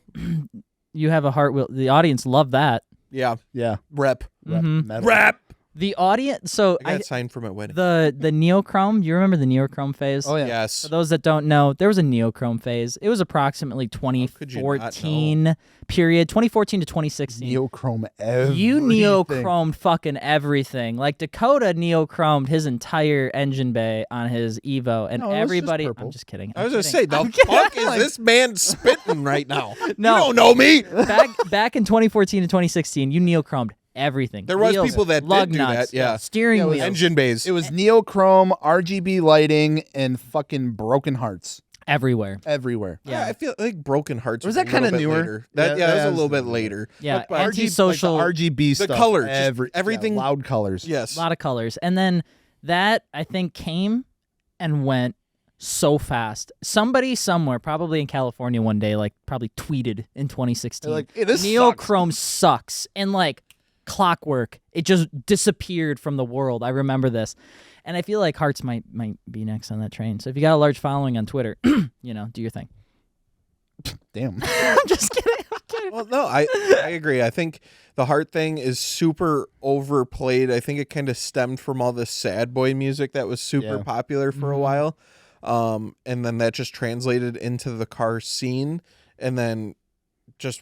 You have a heart wheel. The audience loved that. Yeah, Yeah, rep. metal. Rep. The audience. So I got signed for my wedding. the neochrome. You remember the neochrome phase? Oh yeah. Yes. For those that don't know, there was a neochrome phase. It was approximately could you not 2014 period, 2014 to 2016. Neochrome everything. You neochromed fucking everything. Like Dakota neochromed his entire engine bay on his Evo, and No, it was just everybody. purple. I'm just kidding. I was I'm gonna say, kidding. the fuck is this man spitting right now? No. You don't know me. back in 2014 to 2016, you neochromed everything. There was Wheels, people that lug did do nuts, that, yeah. steering Yeah, it was wheels, Engine bays. It was neochrome, RGB lighting, and fucking broken hearts everywhere. everywhere. Yeah, I feel like Broken Hearts Was was that a little kinda bit newer? later. That Yeah, was that a was little bit newer. later. Yeah, But antisocial. Like the RGB The stuff. colors, just everything- loud colors. Yes. A lot of colors. And then that, I think, came and went so fast. Somebody somewhere, probably in California one day, like probably tweeted in 2016, They're like, hey, this neochrome sucks. And like clockwork, it just disappeared from the world. I remember this. And I feel like Hearts might be next on that train. So if you got a large following on Twitter, do your thing. Damn. I'm just kidding. I'm kidding. Well, no, I agree. I think the heart thing is super overplayed. I think it kind of stemmed from all the sad boy music that was super Yeah. popular for a while. And then that just translated into the car scene and then just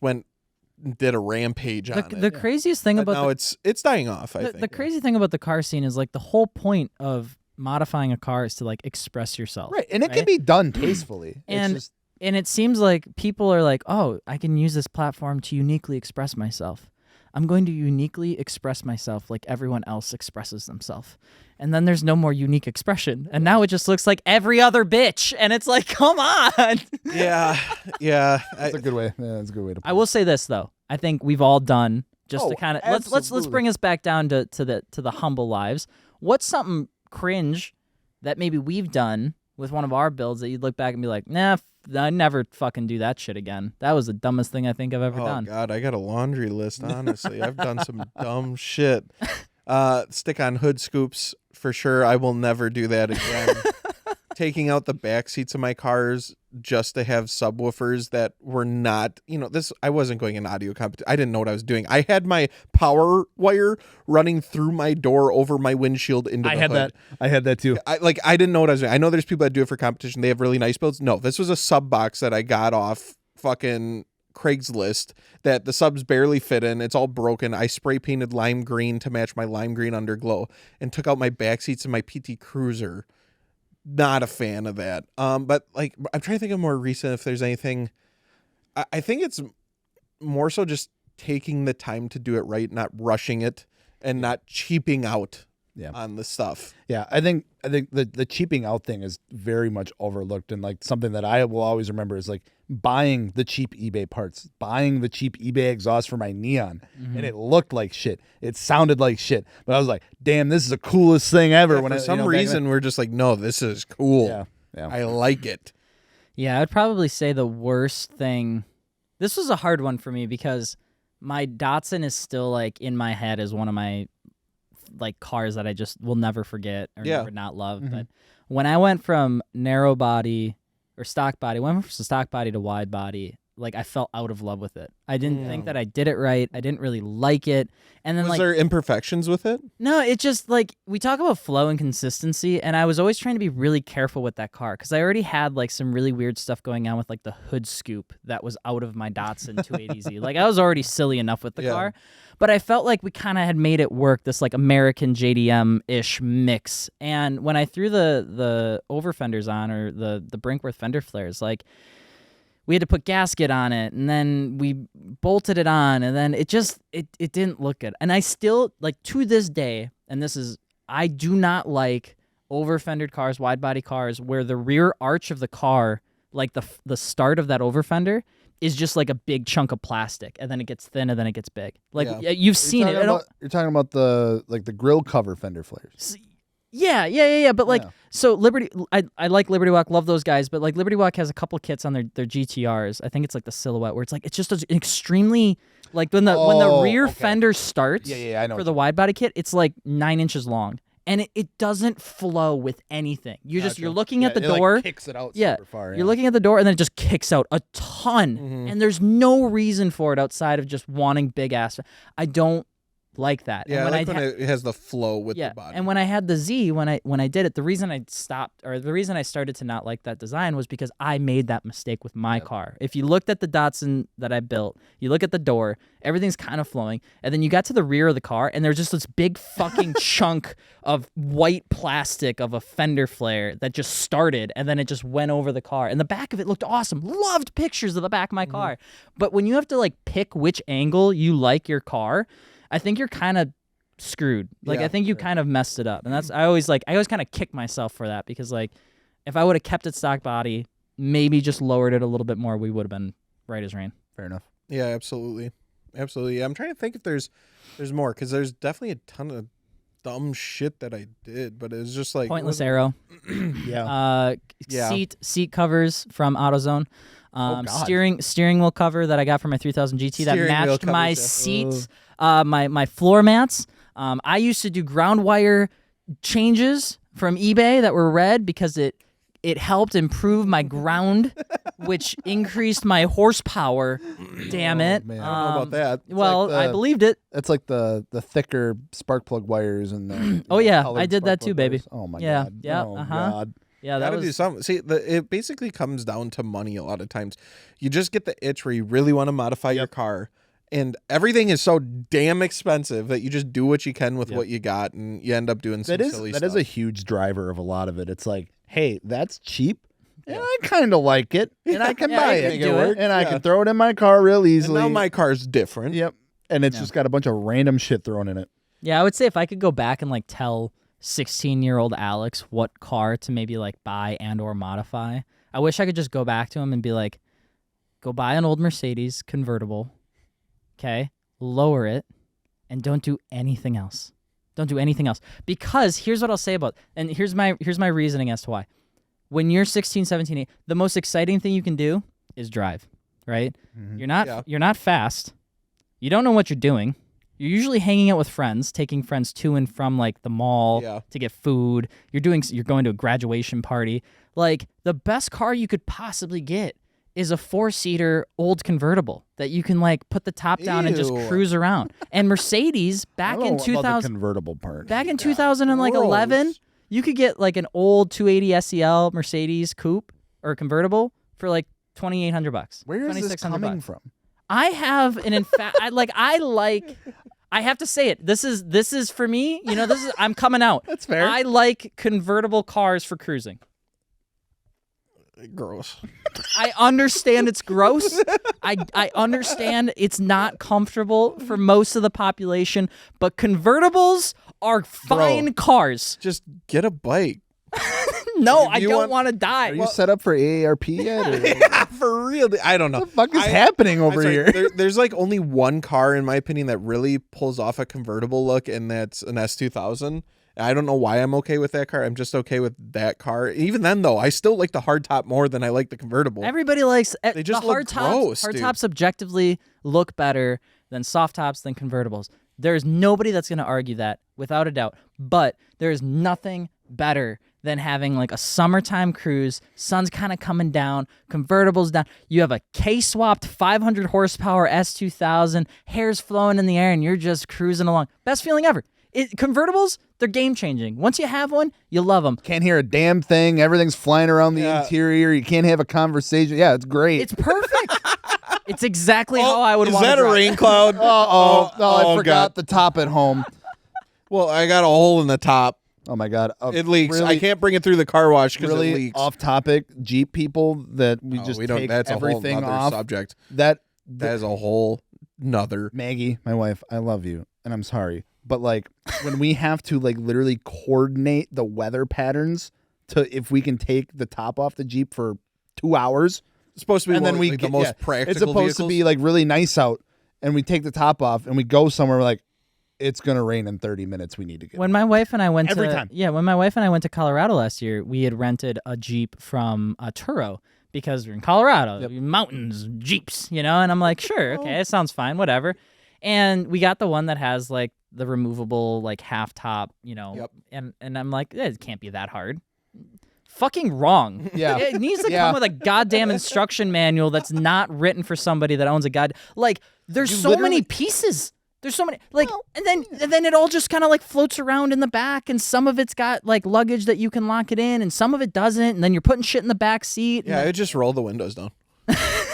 did a rampage on The it. craziest thing But about now it's dying off, I the think. crazy thing about the car scene is like the whole point of modifying a car is to like express yourself. Right, and it can right? be done tastefully. And- it's just, And it seems like people are like, oh, I can use this platform to uniquely express myself. I'm going to uniquely express myself like everyone else expresses themselves. And then there's no more unique expression. And now it just looks like every other bitch. And it's like, come on. yeah. that's a good way. Yeah, that's a good way to put I will say this though. I think we've all done just Oh, to kind of let's absolutely. bring us back down to the humble lives. What's something cringe that maybe we've done with one of our builds that you'd look back and be like, nah, I never fucking do that shit again. That was the dumbest thing I think I've ever Oh done. God, I got a laundry list. Honestly, I've done some dumb shit. Stick on hood scoops for sure. I will never do that again. Taking out the back seats of my cars just to have subwoofers that were not, this. I wasn't going in audio competition. I didn't know what I was doing. I had my power wire running through my door over my windshield into the hood. I had that too. I didn't know what I was doing. I know there's people that do it for competition. They have really nice builds. No, this was a sub box that I got off fucking Craigslist that the subs barely fit in. It's all broken. I spray painted lime green to match my lime green underglow and took out my back seats in my PT Cruiser. Not a fan of that. But like I'm trying to think of more recent if there's anything. I think it's more so just taking the time to do it right, not rushing it and not cheaping out on the stuff. Yeah, I think the cheaping out thing is very much overlooked, and like something that I will always remember is like buying the cheap eBay parts, buying the cheap eBay exhaust for my Neon, and it looked like shit, it sounded like shit, but I was like, damn, this is the coolest thing ever. Yeah, when for some reason we're just like, no, this is cool. Yeah. I like it. Yeah, I'd probably say the worst thing. This was a hard one for me because my Datsun is still like in my head as one of my like cars that I just will never forget or never not love. But when I went from narrow body or stock body, went from stock body to wide body, like I fell out of love with it. I didn't think that I did it right. I didn't really like it. And then Was there imperfections with it? no, it just like we talk about flow and consistency, and I was always trying to be really careful with that car because I already had like some really weird stuff going on with like the hood scoop that was out of my Datsun 280Z. Like I was already silly enough with the car, but I felt like we kind of had made it work, this like American JDM-ish mix. And when I threw the over fenders on, or the Brinkworth fender flares, like we had to put gasket on it, and then we bolted it on, and then it didn't look good. And I still, like, to this day, and I do not like over fendered cars, wide body cars, where the rear arch of the car, like the start of that over fender, is just like a big chunk of plastic, and then it gets thin, and then it gets big. Like you've seen it. You're talking about the grill cover fender flares. Yeah. But like, so Liberty, I like Liberty Walk, love those guys. But like Liberty Walk has a couple kits on their GTRs. I think it's like the Silhouette, where it's just an extremely like when the rear fender starts. I know for the wide body kit, it's like 9 inches long, and it doesn't flow with anything. You're looking at the door. Like kicks it out super far. You're looking at the door, and then it just kicks out a ton, and there's no reason for it outside of just wanting big ass. I don't like that. Yeah, and when it has the flow with the body. And when I had the Z, when I did it, the reason I stopped, or the reason I started to not like that design, was because I made that mistake with my car. If you looked at the Datsun that I built, you look at the door, everything's kind of flowing, and then you got to the rear of the car, and there's just this big fucking chunk of white plastic of a fender flare that just started, and then it just went over the car. And the back of it looked awesome. Loved pictures of the back of my car. But when you have to like pick which angle you like your car, I think you're kind of screwed. Like, I think you kind of messed it up. And I always kind of kick myself for that, because like if I would have kept it stock body, maybe just lowered it a little bit more, we would have been right as rain. Fair enough. Yeah, absolutely. Yeah, I'm trying to think if there's more, because there's definitely a ton of dumb shit that I did, but it was just like pointless arrow. Seat covers from AutoZone. Steering wheel cover that I got for my 3000 GT that matched my seats, my floor mats. I used to do ground wire changes from eBay that were red because it helped improve my ground, which increased my horsepower. Damn it! Man, I don't know about that. Well, I believed it. It's like the thicker spark plug wires and the I did that too, baby. Oh my god! Yeah, oh god! Yeah, that do something. See, it basically comes down to money a lot of times. You just get the itch where you really want to modify your car, and everything is so damn expensive that you just do what you can with what you got, and you end up doing some silly stuff. That is a huge driver of a lot of it. It's like, hey, that's cheap, and I kind of like it, and I can buy it, and I can throw it in my car real easily. And now my car's different. Yep, and it's just got a bunch of random shit thrown in it. Yeah, I would say if I could go back and like tell 16-year-old Alex what car to maybe like buy and or modify, I wish I could just go back to him and be like, go buy an old Mercedes convertible, okay, lower it, and don't do anything else. Don't do anything else. Because here's what I'll say about, and here's my reasoning as to why. When you're 16, 17, 18, the most exciting thing you can do is drive, right? Mm-hmm. You're not fast. You don't know what you're doing. You're usually hanging out with friends, taking friends to and from like the mall to get food. You're going to a graduation party. Like, the best car you could possibly get is a 4-seater old convertible that you can like put the top down and just cruise around. And Mercedes back in 2000 convertible part. Back in 2011, you could get like an old 280 SEL Mercedes coupe or convertible for like $2,800. Where is this coming from? I have an I have to say it. This is for me. You know, I'm coming out. That's fair. I like convertible cars for cruising. Gross. I understand it's gross. I understand it's not comfortable for most of the population, but convertibles are fine cars. Just get a bike. No, I don't want to die. Are you set up for AARP yet? Or? Yeah, for real. I don't know. What the fuck is happening over here? There's like only one car, in my opinion, that really pulls off a convertible look, and that's an S2000. I don't know why I'm okay with that car. I'm just okay with that car. Even then, though, I still like the hardtop more than I like the convertible. Everybody likes they just the look gross. Hardtops objectively look better than soft tops than convertibles. There's nobody that's going to argue that, without a doubt. But there is nothing better than having like a summertime cruise. Sun's kind of coming down, convertibles down. You have a K-swapped 500 horsepower S2000, hair's flowing in the air, and you're just cruising along. Best feeling ever. Convertibles, they're game-changing. Once you have one, you love them. Can't hear a damn thing. Everything's flying around the interior. You can't have a conversation. Yeah, it's great. It's perfect. It's exactly how I would want to Is that a rain cloud? I forgot God. the top at home. Well, I got a hole in the top. Oh my God. It leaks. Really, I can't bring it through the car wash because really it leaks. off topic Jeep people that we just take That's everything a whole nother off. subject. That Maggie, my wife, I love you and I'm sorry. But like when we have to like literally coordinate the weather patterns to if we can take the top off the Jeep for 2 hours. It's supposed to be And then we like get the most practical It's supposed to be like really nice out and we take the top off and we go somewhere we're like, it's gonna rain in 30 minutes. We need to get When my wife and I went Every to time. when my wife and I went to Colorado last year, we had rented a Jeep from Turo because we're in Colorado, mountains, Jeeps, you know. And I'm like, sure, okay, it sounds fine, whatever. And we got the one that has like the removable like half top, you know. And I'm like, it can't be that hard. Fucking wrong. Yeah. It needs to come with a goddamn instruction manual that's not written for somebody that owns a like. There's so many pieces. There's so many, like, and then it all just kind of like floats around in the back, and some of it's got like luggage that you can lock it in, and some of it doesn't, and then you're putting shit in the back seat. Yeah, I would just roll the windows down.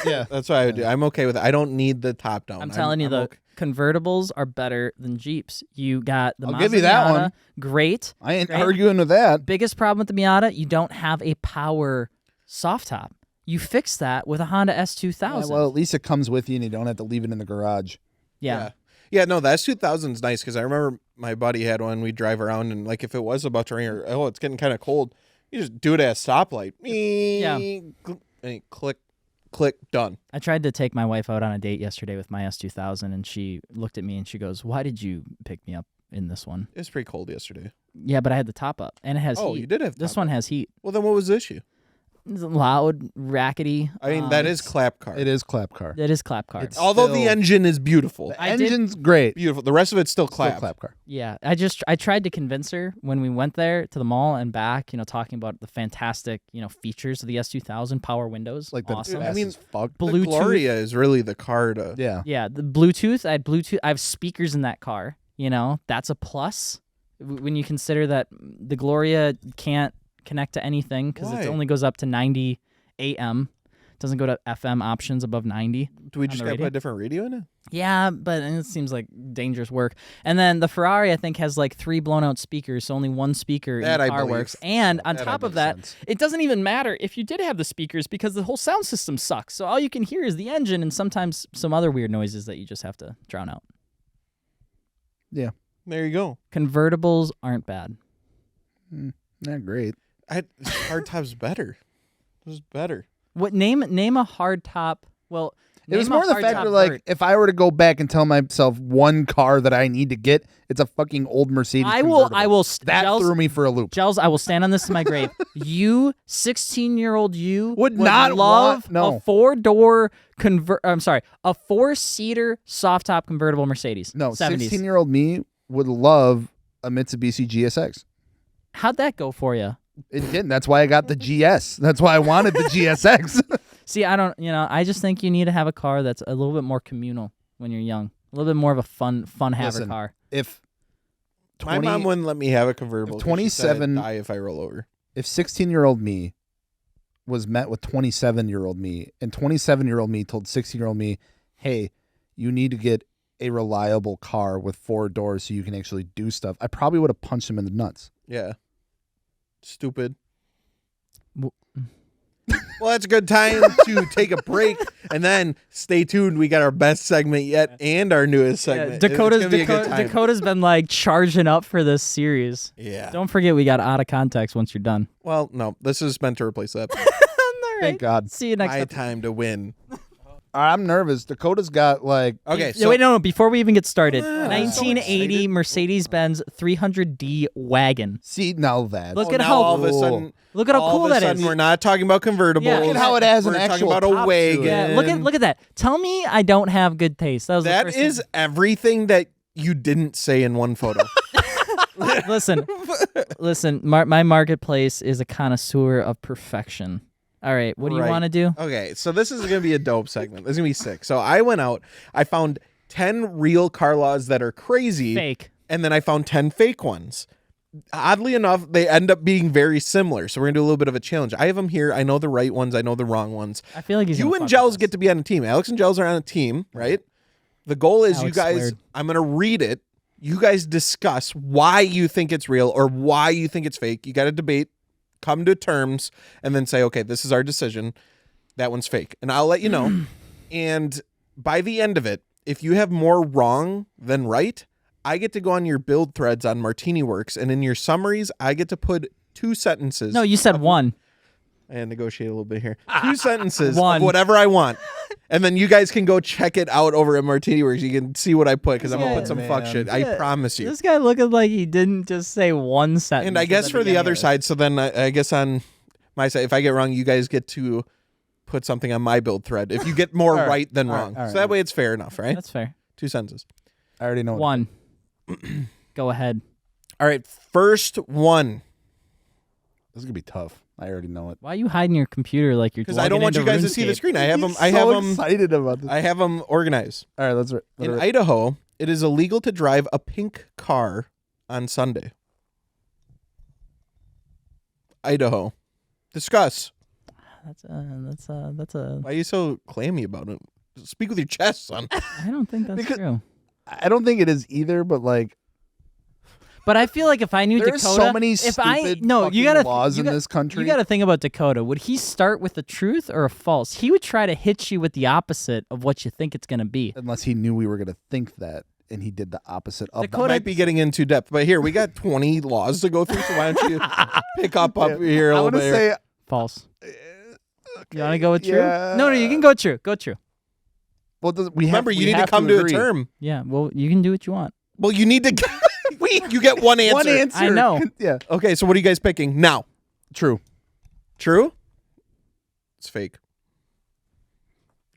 Yeah, that's what I would do. I'm okay with it. I don't need the top down. I'm telling you, the convertibles are better than Jeeps. You got the I'll Mazda give you that Miata, one. Great. I ain't great. arguing with that. Biggest problem with the Miata, you don't have a power soft top. You fix that with a Honda S2000. Yeah, well, at least it comes with you and you don't have to leave it in the garage. Yeah. Yeah, no, the S2000 is nice because I remember my buddy had one. We'd drive around and like if it was about to rain or it's getting kind of cold, you just do it at a stoplight. Yeah. And click, done. I tried to take my wife out on a date yesterday with my S2000, and she looked at me and she goes, "Why did you pick me up in this one?" It was pretty cold yesterday. Yeah, but I had the top up, and it has heat. Oh, you did have this top one up. has heat. Well, then what was the issue? It's loud, rackety. I mean, that is clap car. It is clap car. It is clap car. Although the still- engine is beautiful. The engine's great. Beautiful. The rest of it's still Still clap. clap car. Yeah, I tried to convince her when we went there to the mall and back, you know, talking about the fantastic, you know, features of the S2000, power windows, Like the awesome. I mean, fuck. The Bluetooth. Gloria is really the car to. Yeah. Yeah, the Bluetooth. I have speakers in that car. You know, that's a plus when you consider that the Gloria can't connect to anything because it Why? only goes up to 90 AM. Doesn't go to FM options above 90. Do we just the got to radio? put a different radio in it? Yeah, but it seems like dangerous work. And then the Ferrari, I think, has like 3 blown out speakers, so only one speaker That in I the car believe. works. And on That top of makes that, sense. it doesn't even matter if you did have the speakers because the whole sound system sucks. So all you can hear is the engine and sometimes some other weird noises that you just have to drown out. Yeah. There you go. Convertibles aren't bad. Not great. Hardtop's better. This is better. What name a hard top? Well, It was name a more the hard fact top that, like, vert. if I were to go back and tell myself one car that I need to get, it's a fucking old Mercedes. I will. convertible. That Gels, threw me for a loop. Gels, I will stand on this in my grave. You, 16-year-old you, Would not love want- no. a 4-door I'm sorry, a 4-seater soft top convertible Mercedes. No, 70s. 16-year-old me would love a Mitsubishi GSX. How'd that go for you? It didn't. That's why I got the GS. That's why I wanted the GSX. See, I don't. You know, I just think you need to have a car that's a little bit more communal when you're young. A little bit more of a fun haver Listen, car. If My mom wouldn't let me have a convertible. 'cause she said I'd 27 die if I roll over. if 16-year-old me was met with 27-year-old me, and 27-year-old me told 16-year-old me, "Hey, you need to get a reliable car with 4 doors so you can actually do stuff," I probably would have punched him in the nuts. Yeah. Stupid. W- Well, that's a good time to take a break, and then stay tuned. We got our best segment yet and our newest segment. It's gonna be a good time. Dakota's been like charging up for this series. Yeah. Don't forget, we got out of context once you're done. Well, no, this is meant to replace that. All right. Thank God. See you next My time. time to win. I'm nervous. Dakota's got like Okay, No, wait, no. Before we even get started, Ah, 1980 so Mercedes-Benz 300D wagon. see now that Look Oh, at now how all of a sudden, look at how all cool of a that sudden is. we're not talking about convertibles. Yeah. Look at how it has We're an talking actual about a top to wagon. it. Yeah, look at that. Tell me I don't have good taste. That was the That first is thing. everything that you didn't say in one photo. Listen. My marketplace is a connoisseur of perfection. All right, what do you Right. want to do? Okay, so this is going to be a dope segment. This is going to be sick. So I went out. I found 10 real car laws that are crazy. Fake. And then I found 10 fake ones. Oddly enough, they end up being very similar. So we're going to do a little bit of a challenge. I have them here. I know the right ones. I know the wrong ones. I feel like he's You gonna and fuck Gels with get to be on a team. Alex and Gels are on a team, right? The goal is Alex you guys, squared. I'm going to read it. You guys discuss why you think it's real or why you think it's fake. You got to debate, come to terms, and then say, okay, this is our decision. That one's fake. And I'll let you know. And by the end of it, if you have more wrong than right, I get to go on your build threads on MartiniWorks. And in your summaries, I get to put 2 sentences. No, you said one. I negotiate a little bit here. 2 sentences One. of whatever I want. And then you guys can go check it out over at MartiniWorks. You can see what I put because I'm going to put some fuck shit. I promise you. This guy looking like he didn't just say one sentence. And I guess for the other side, so then I guess on my side, if I get wrong, you guys get to put something on my build thread. If you get more right than wrong. all right. So that way it's fair enough, right? That's fair. 2 sentences. I already know. One. Go ahead. All right. First one. This is gonna be tough. I already know it. Why are you hiding your computer like you're? Because I don't want you guys to see the screen. I have them. I have them. excited about this. I have them organized. All right, let's. In Idaho, it is illegal to drive a pink car on Sunday. Idaho. Discuss. That's a. Why are you so clammy about it? Speak with your chest, son. I don't think that's Because- true. I don't think it is either, but like But I feel like if I knew there's Dakota, so many if stupid I no, fucking you gotta laws you in got- this country. You got to think about Dakota. Would he start with a truth or a false? He would try to hit you with the opposite of what you think it's gonna be. Unless he knew we were gonna think that, and he did the opposite of Dakota- Might be getting into depth, but here we got 20 laws to go through. So why don't you pick up here a I little want to bit? say False. You want to go with true? yeah. No, you can go true. Go true. Well, we Remember, have, you we need to have come to a agree. term. Yeah. Well, you can do what you want. Well, you need to. You get one answer. One answer. I know. Yeah, Okay, so what are you guys picking now? true. True? It's fake.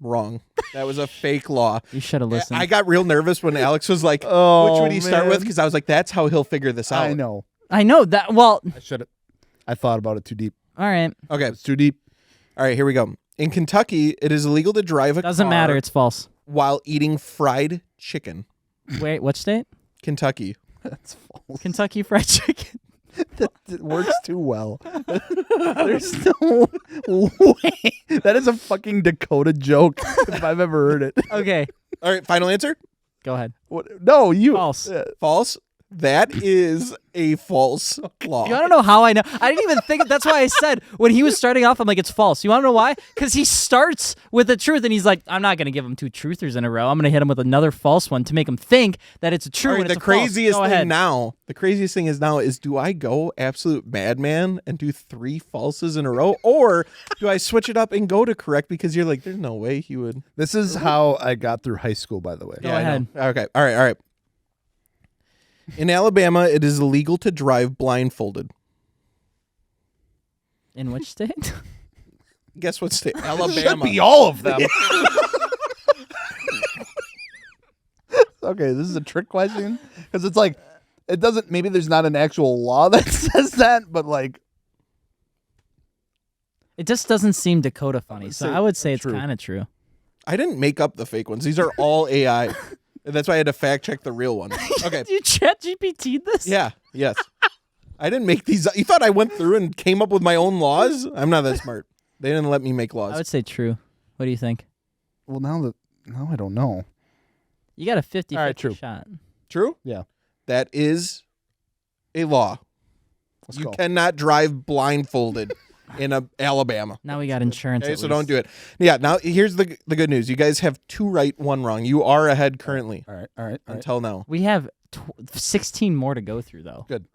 Wrong. That was a fake law. You should have listened. I got real nervous when Alex was like, Oh, which would he start with? man. Because I was like, that's how he'll figure this out. I know. I know that. Well, I should have. I thought about it too deep. all right. Okay. It's too deep. All right, here we go. In Kentucky, it is illegal to drive a Doesn't car matter. It's false. while eating fried chicken. Wait, what state? Kentucky. That's false. Kentucky Fried Chicken. It works too well. There's no way. That is a fucking Dakota joke if I've ever heard it. Okay. All right, final answer? Go ahead. What? No, you. False. False. That is a false law. You want to know how I know? I didn't even think. That's why I said when he was starting off, I'm like, it's false. You want to know why? Because he starts with the truth, and he's like, I'm not going to give him 2 truthers in a row. I'm going to hit him with another false one to make him think that it's a true. All right, and the it's a false. craziest Go thing ahead. now, the craziest thing is now is do I go absolute madman and do 3 falses in a row, or do I switch it up and go to correct because you're like, there's no way he would. This is how I got through high school, by the way. Go I know. ahead. Okay. All right. In Alabama, it is illegal to drive blindfolded. In which state? Guess what state? Should Alabama. be all of them. Okay, this is a trick question because it's like it doesn't. Maybe there's not an actual law that says that, but like It just doesn't seem Dakota funny, so Say I would say it's true. kind of true. I didn't make up the fake ones. These are all AI. And that's why I had to fact check the real ones. Okay. You chat GPT this? Yeah. Yes. I didn't make these. You thought I went through and came up with my own laws? I'm not that smart. They didn't let me make I laws. would say true. What do you think? well, now I don't know. You got a 50-50 All right, true. shot. True? Yeah, That is a law. let's You go. cannot drive blindfolded in Alabama. Now we got insurance. Okay, at so don't least. do it. Yeah, now here's the good news. You guys have 2 right, 1 wrong. You are ahead currently All right. until now. We have 16 more to go through, though. Good.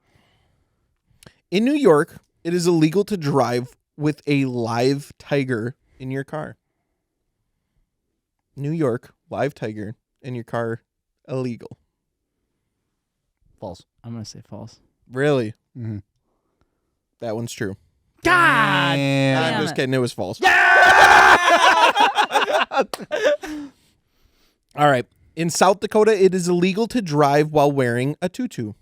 In New York, it is illegal to drive with a live tiger in your car. New York, live tiger in your car, illegal. False. I'm going to say false. Really? Mm-hmm. That one's true. God! I'm Damn just it. kidding. It was false. All right. In South Dakota, it is illegal to drive while wearing a tutu.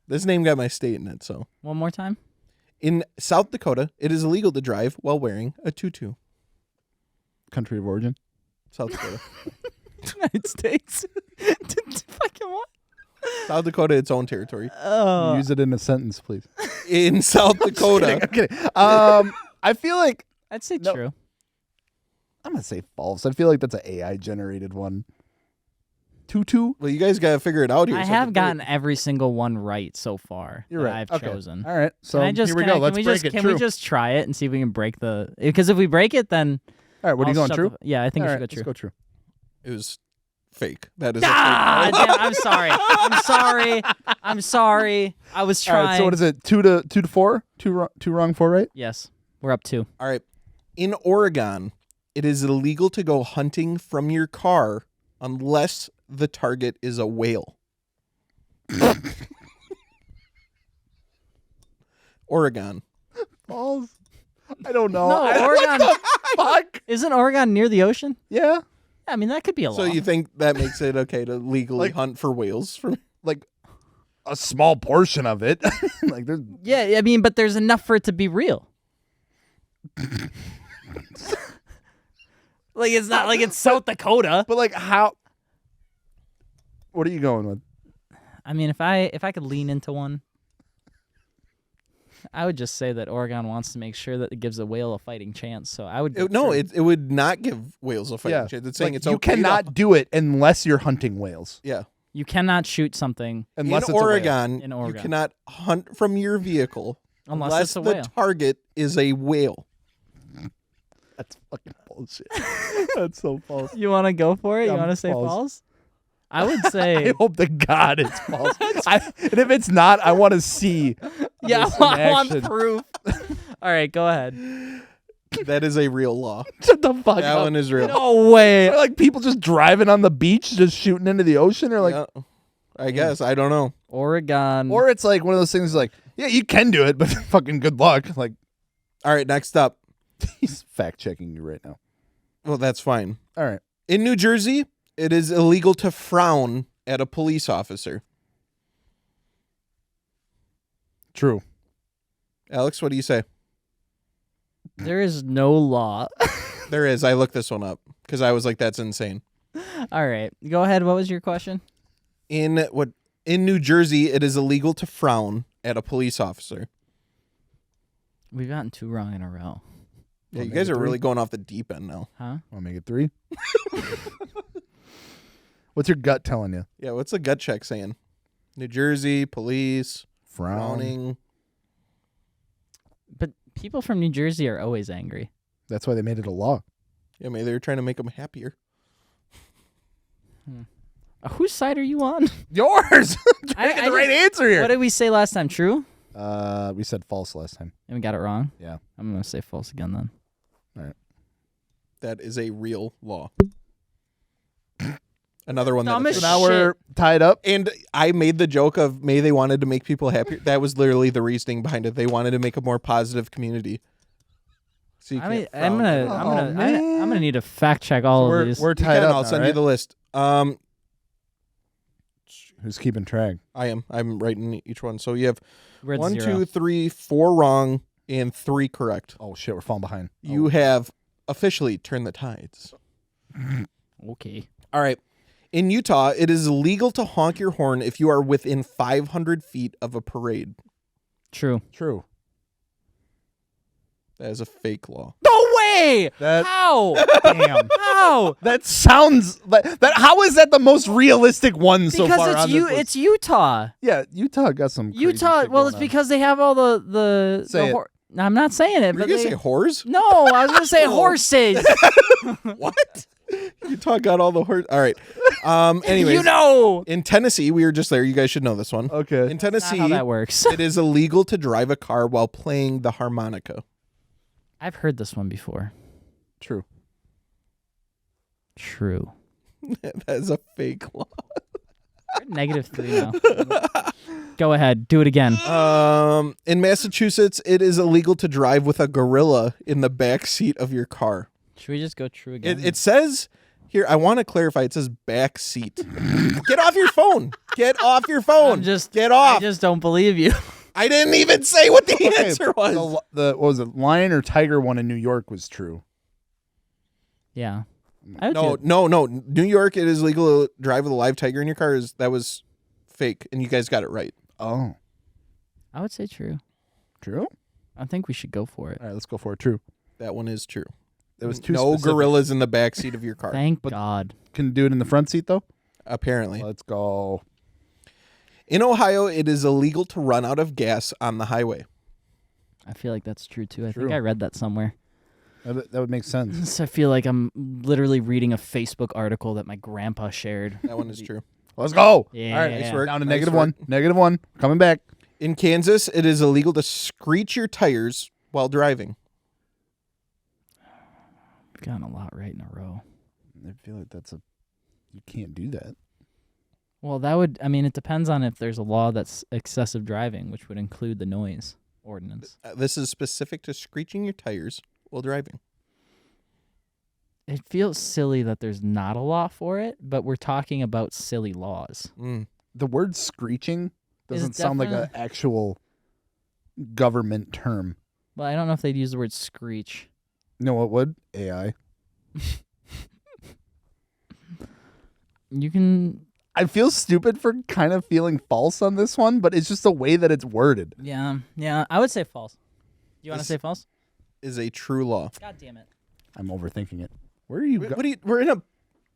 This name got my state in it, so. One more time. In South Dakota, it is illegal to drive while wearing a tutu. Country of origin. South Dakota. United States. Fucking what? South Dakota, its own territory. Oh. Use it in a sentence, please. In South Dakota. I'm kidding. I feel like I'd say No. true. I'm gonna say false. I feel like that's an AI generated one. Tutu. Well, you guys got to figure it out here. I so have can gotten every single one right so far. You're that right. I've Okay. chosen. All right. So Can I just, here we can go. I- can Let's we break just, it. Can True. we just try it and see if we can break the? Because if we break it, then All right. What are you I'll going shut true? yeah, I think All we right, should go true. Let's go true. It was fake. That is a Ah, fake. damn, I'm sorry. I'm sorry. I'm sorry. I was All trying. right. So what is it? 2 to 4? Two wrong, 4 right? Yes, we're up 2. All right. In Oregon, it is illegal to go hunting from your car unless the target is a whale. Oregon. False. I don't know. No, Oregon. Fuck. Isn't Oregon near the ocean? Yeah. I mean, that could be a law. So you think that makes it okay to legally hunt for whales? Like a small portion of it. Like there's Yeah, I mean, but there's enough for it to be real. Like it's not like it's South Dakota. But like how? What are you going with? I mean, if I could lean into one, I would just say that Oregon wants to make sure that it gives a whale a fighting chance. So I would go No, true. it would not give whales a fighting Yeah. chance. It's saying Like, it's you okay. cannot do it unless you're hunting whales. Yeah. You cannot shoot something Unless in it's Oregon, In Oregon. you cannot hunt from your vehicle unless it's a the whale. target is a whale. a whale. That's fucking bullshit. That's so false. You want to go for it? You Yeah, want to say false. false? I would I say hope to God it's false. And if it's not, I want to see. yeah. this in I want action. proof. All right, go ahead. That is a real law. Shut the fuck That up. one is real. No way. Are, like people just driving on the beach, just shooting into the ocean, or like, Yeah. I guess. I don't know. Oregon. or it's like one of those things like, yeah, you can do it, but fucking good luck. Like All right, next up. he's fact checking you right now. Well, that's fine. All right. In New Jersey, it is illegal to frown at a police officer. True. Alex, what do you say? There is no law. There is. I looked this one up because I was like, that's insane. All right, go ahead. What was your question? In New Jersey, it is illegal to frown at a police officer. We've gotten 2 wrong in a row. Yeah, Wanna you make guys it are 3? really going off the deep end now. Huh? Want to make it 3? What's your gut telling you? Yeah, what's the gut check saying? New Jersey, police, frowning. But people from New Jersey are always angry. That's why they made it a law. Yeah, maybe they're trying to make them happier. Whose side are you on? Yours. I Get the right answer here. What did we say last time? True? We said false last time. And we got it wrong? Yeah. I'm going to say false again then. That is a real law. Another one. Dumbest So now Shit. we're tied up. And I made the joke of maybe they wanted to make people happier. That was literally the reasoning behind it. They wanted to make a more positive community. So you I mean, can't I'm frown. gonna need to fact check all of these. We're You tied can, up. I'll now, send you right? the list. Who's keeping track? I am. I'm writing each one. So you have We're at 1, 0. 2, 3, 4 wrong and 3 correct. Oh shit, we're falling behind. You have officially turned the tides. Okay. All right. In Utah, it is illegal to honk your horn if you are within 500 feet of a parade. True. True. That is a fake law. No way! That How? damn. How? That sounds like that. How is that the most realistic one so Because far? it's on this list? it's Utah. Yeah, Utah got some. crazy Utah. shit Well, going it's on. because they have all the Say it. No, I'm not saying it. Were But you going to they, say whores? no, I was gonna say Oh. horses. What? Utah got all the horse. All right. Anyways, You know. in Tennessee, we were just there. You guys should know this one. Okay. In Not Tennessee, how that works. it is illegal to drive a car while playing the harmonica. I've heard this one before. True. True. That is a fake law. -3 now. Go ahead. Do it again. In Massachusetts, it is illegal to drive with a gorilla in the back seat of your car. Should we just go true again? It says Here, I want to clarify. It says back seat. Get off your phone. Get off your phone. Get off. I just don't believe you. I didn't even say what the answer was. The what was it? Lion or tiger one in New York was true. Yeah. No. New York, it is legal to drive with a live tiger in your car. That was fake, and you guys got it right. Oh. I would say true. True? I think we should go for it. All right, let's go for it. True. That one is true. It was too no specific. gorillas in the back seat of your car. Thank God. Can do it in the front seat, though? Apparently. Let's go. In Ohio, it is illegal to run out of gas on the highway. I feel like that's true, too. I True. think I read that somewhere. That would make sense. I feel like I'm literally reading a Facebook article that my grandpa shared. That one is true. Let's go. Yeah. All right, nice work. Down to Nice negative work. one. Negative one. Coming back. In Kansas, it is illegal to screech your tires while driving. We've gotten a lot right in a row. I feel like you can't do that. Well, it depends on if there's a law that's excessive driving, which would include the noise ordinance. This is specific to screeching your tires while driving. It feels silly that there's not a law for it, but we're talking about silly laws. The word screeching doesn't sound like an definitely- actual government term. Well, I don't know if they'd use the word screech. You know what would? AI. You can... I feel stupid for kind of feeling false on this one, but it's just the way that it's worded. Yeah, I would say false. You want to say false? Is a true law. God damn it. I'm overthinking it. Where are you going? We're in a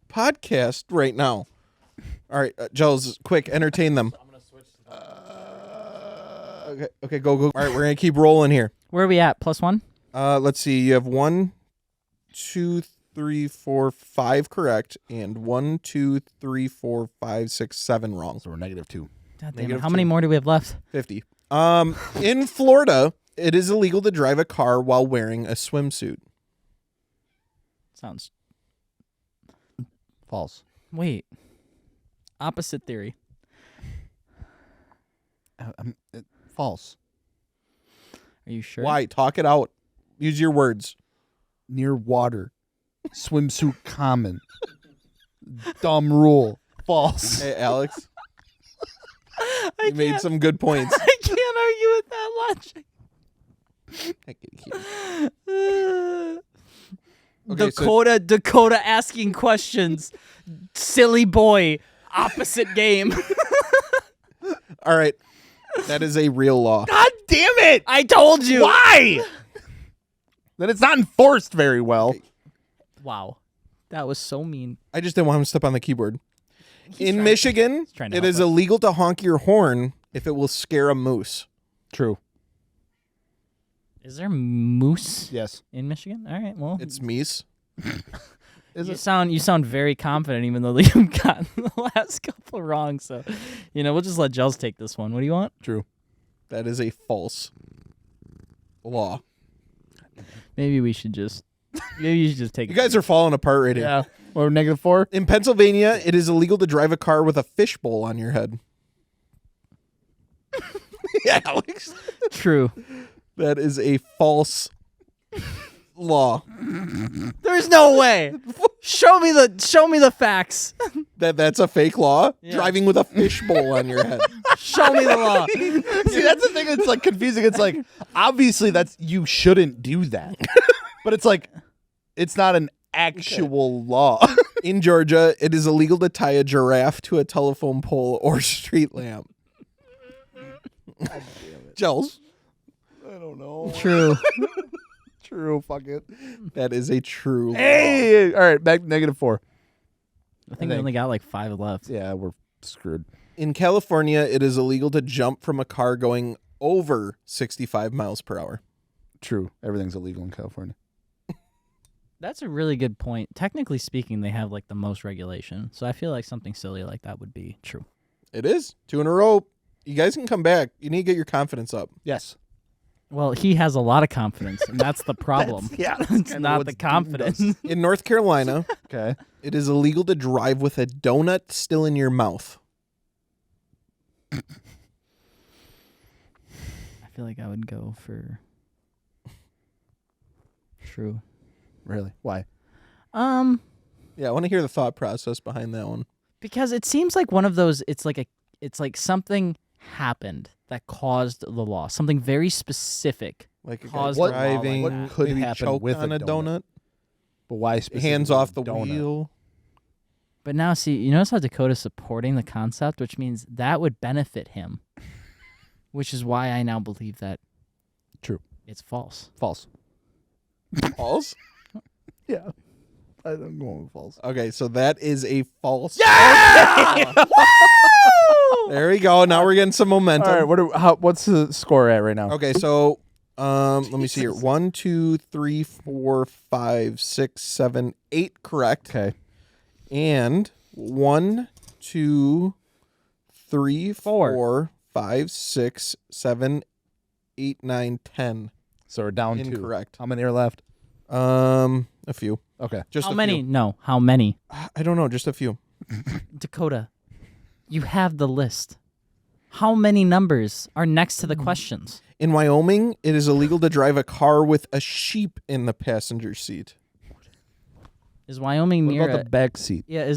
podcast right now. All right, Giles, quick, entertain them. I'm going to switch. Okay, go. All right, we're going to keep rolling here. Where are we at? +1? Let's see. You have 1, 2, 3, 4, 5 correct, and 1, 2, 3, 4, 5, 6, 7 wrong. So we're -2. God damn it. Negative How many 2. more do we have left? 50. In Florida, it is illegal to drive a car while wearing a swimsuit. Sounds... False. Wait. Opposite theory. False. Are you sure? Why? Talk it out. Use your words. Near water. Swimsuit common. Dumb rule. False. Hey, Alex. You made some good points. I can't argue with that logic. Okay, Dakota asking questions. Silly boy. Opposite game. All right. That is a real law. God damn it! I told you. Why? Then it's not enforced very well. Wow. That was so mean. I just didn't want him to step on the keyboard. In Michigan, trying to it help is us. illegal to honk your horn if it will scare a moose. True. Is there moose Yes. in Michigan? All right. Well, It's meese. Is you it? sound very confident, even though you've gotten the last couple wrong. So, we'll just let Gels take this one. What do you want? True. That is a false law. Maybe we should just. Maybe you should just take. You guys are falling apart right here. Yeah. Or -4. In Pennsylvania, it is illegal to drive a car with a fishbowl on your head. Yeah, Alex. True. That is a false law. There's no way. Show me the facts. That's a fake law. Yeah. Driving with a fishbowl on your head. Show me the law. See, that's the thing that's like confusing. It's like, obviously you shouldn't do that. But it's like, it's not an actual law. In Georgia, it is illegal to tie a giraffe to a telephone pole or street lamp. Gels. I don't know. True. True. Fuck it. That is a true law. Hey! All right, back to -4. I think we only got like 5 left. Yeah, we're screwed. In California, it is illegal to jump from a car going over 65 miles per hour. True. Everything's illegal in California. That's a really good point. Technically speaking, they have like the most regulation. So I feel like something silly like that would be true. It is. 2 in a row. You guys can come back. You need to get your confidence up. Yes. Well, he has a lot of confidence, and that's the problem. That's It's kinda not what the Dean confidence. does. In North Carolina, Okay. it is illegal to drive with a donut still in your mouth. I feel like I would go for true. Really? Why? Yeah, I want to hear the thought process behind that one. Because it seems like one of those. It's like something happened that caused the loss. Something very specific. Like a guy Caused the law driving, like What could maybe happen choked with on a a donut. But why specifically Hands off the donut? wheel. But now, see, you notice how Dakota's supporting the concept, which means that would benefit him. Which is why I now believe that. True. It's false. False. False? Yeah. I'm going with false. Okay, so that is a false. Yeah! There we go. Now we're getting some momentum. All right, what's the score at right now? Okay, so let me see here. 1, 2, 3, 4, 5, 6, 7, 8 correct. Okay. And 1, 2, 3, 4, 5, 6, 7, 8, 9, 10. So we're down Incorrect. 2. How many are left? A few. Okay. Just How a many? few. No. How many? I don't know, just a few. Dakota, you have the list. How many numbers are next to the questions? In Wyoming, it is illegal to drive a car with a sheep in the passenger seat. Is Wyoming What near about the back seat? Yeah,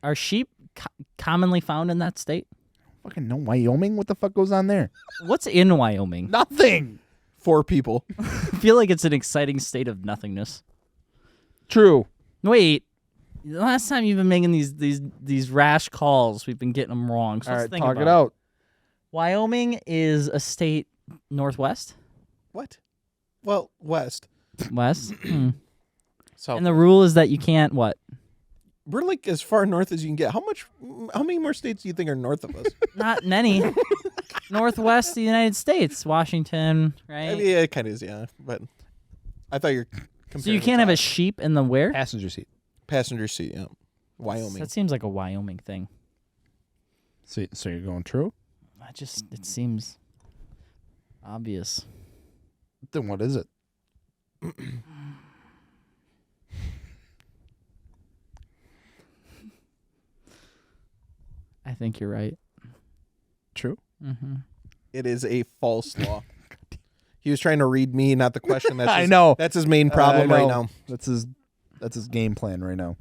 are sheep commonly found in that state? Fucking no, Wyoming? What the fuck goes on there? What's in Wyoming? Nothing. 4 people. I feel like it's an exciting state of nothingness. True. Wait, the last time you've been making these rash calls, we've been getting them wrong. So All let's right, think talk about it out. Wyoming is a state northwest, What? Well, west. west, Hmm. So and the rule is that you can't what? we're like as far north as you can get. How many more states do you think are north of us? Not many. Northwest of the United States, Washington, right? I mean, yeah, it kind of is, yeah. But I thought you're comparing. So you can't have a sheep in the where? Passenger seat. passenger seat, yeah. Wyoming. That seems like a Wyoming thing. So you're going true? It seems obvious. Then what is it? I think you're right. True? Mm-hmm. It is a false law. He was trying to read me, not the question. That's I his, know. That's his main problem I right know. now. That's his game plan right now.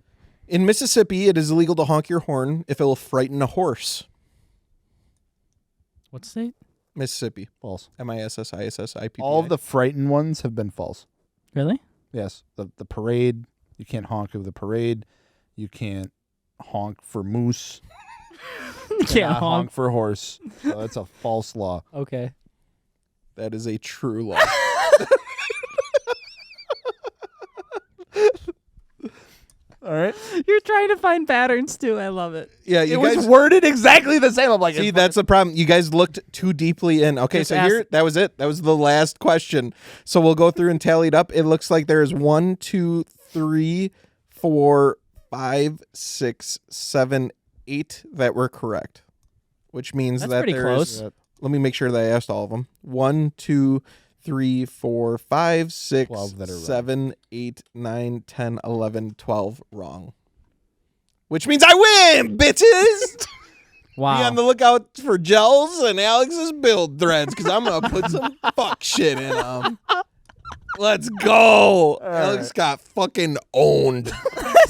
In Mississippi, it is illegal to honk your horn if it will frighten a horse. What state? Mississippi. False. MISSISSIPPI. All of the frightened ones have been false. Really? Yes. The parade, you can't honk of the parade. You can't honk for moose. You can't Cannot honk. for horse. So that's a false law. Okay. That is a true law. All right. You're trying to find patterns too. I love it. Yeah, It you was guys. worded exactly the same. I'm like, See, that's the problem. You guys looked too deeply in. Okay, Just so ask- here, that was it. That was the last question. So we'll go through and tally it up. It looks like there is 1, 2, 3, 4, 5, 6, 7, 8 that were correct, which means That's that pretty there's. close. Let me make sure that I asked all of them. 1, 2, 3, 4, 5, 6, 12 that are wrong. 7, 8, 9, 10, 11, 12 wrong. Which means I win, bitches! Be Wow. on the lookout for gels and Alex's build threads because I'm going to put some fuck shit in them. Let's go. Alex got fucking owned.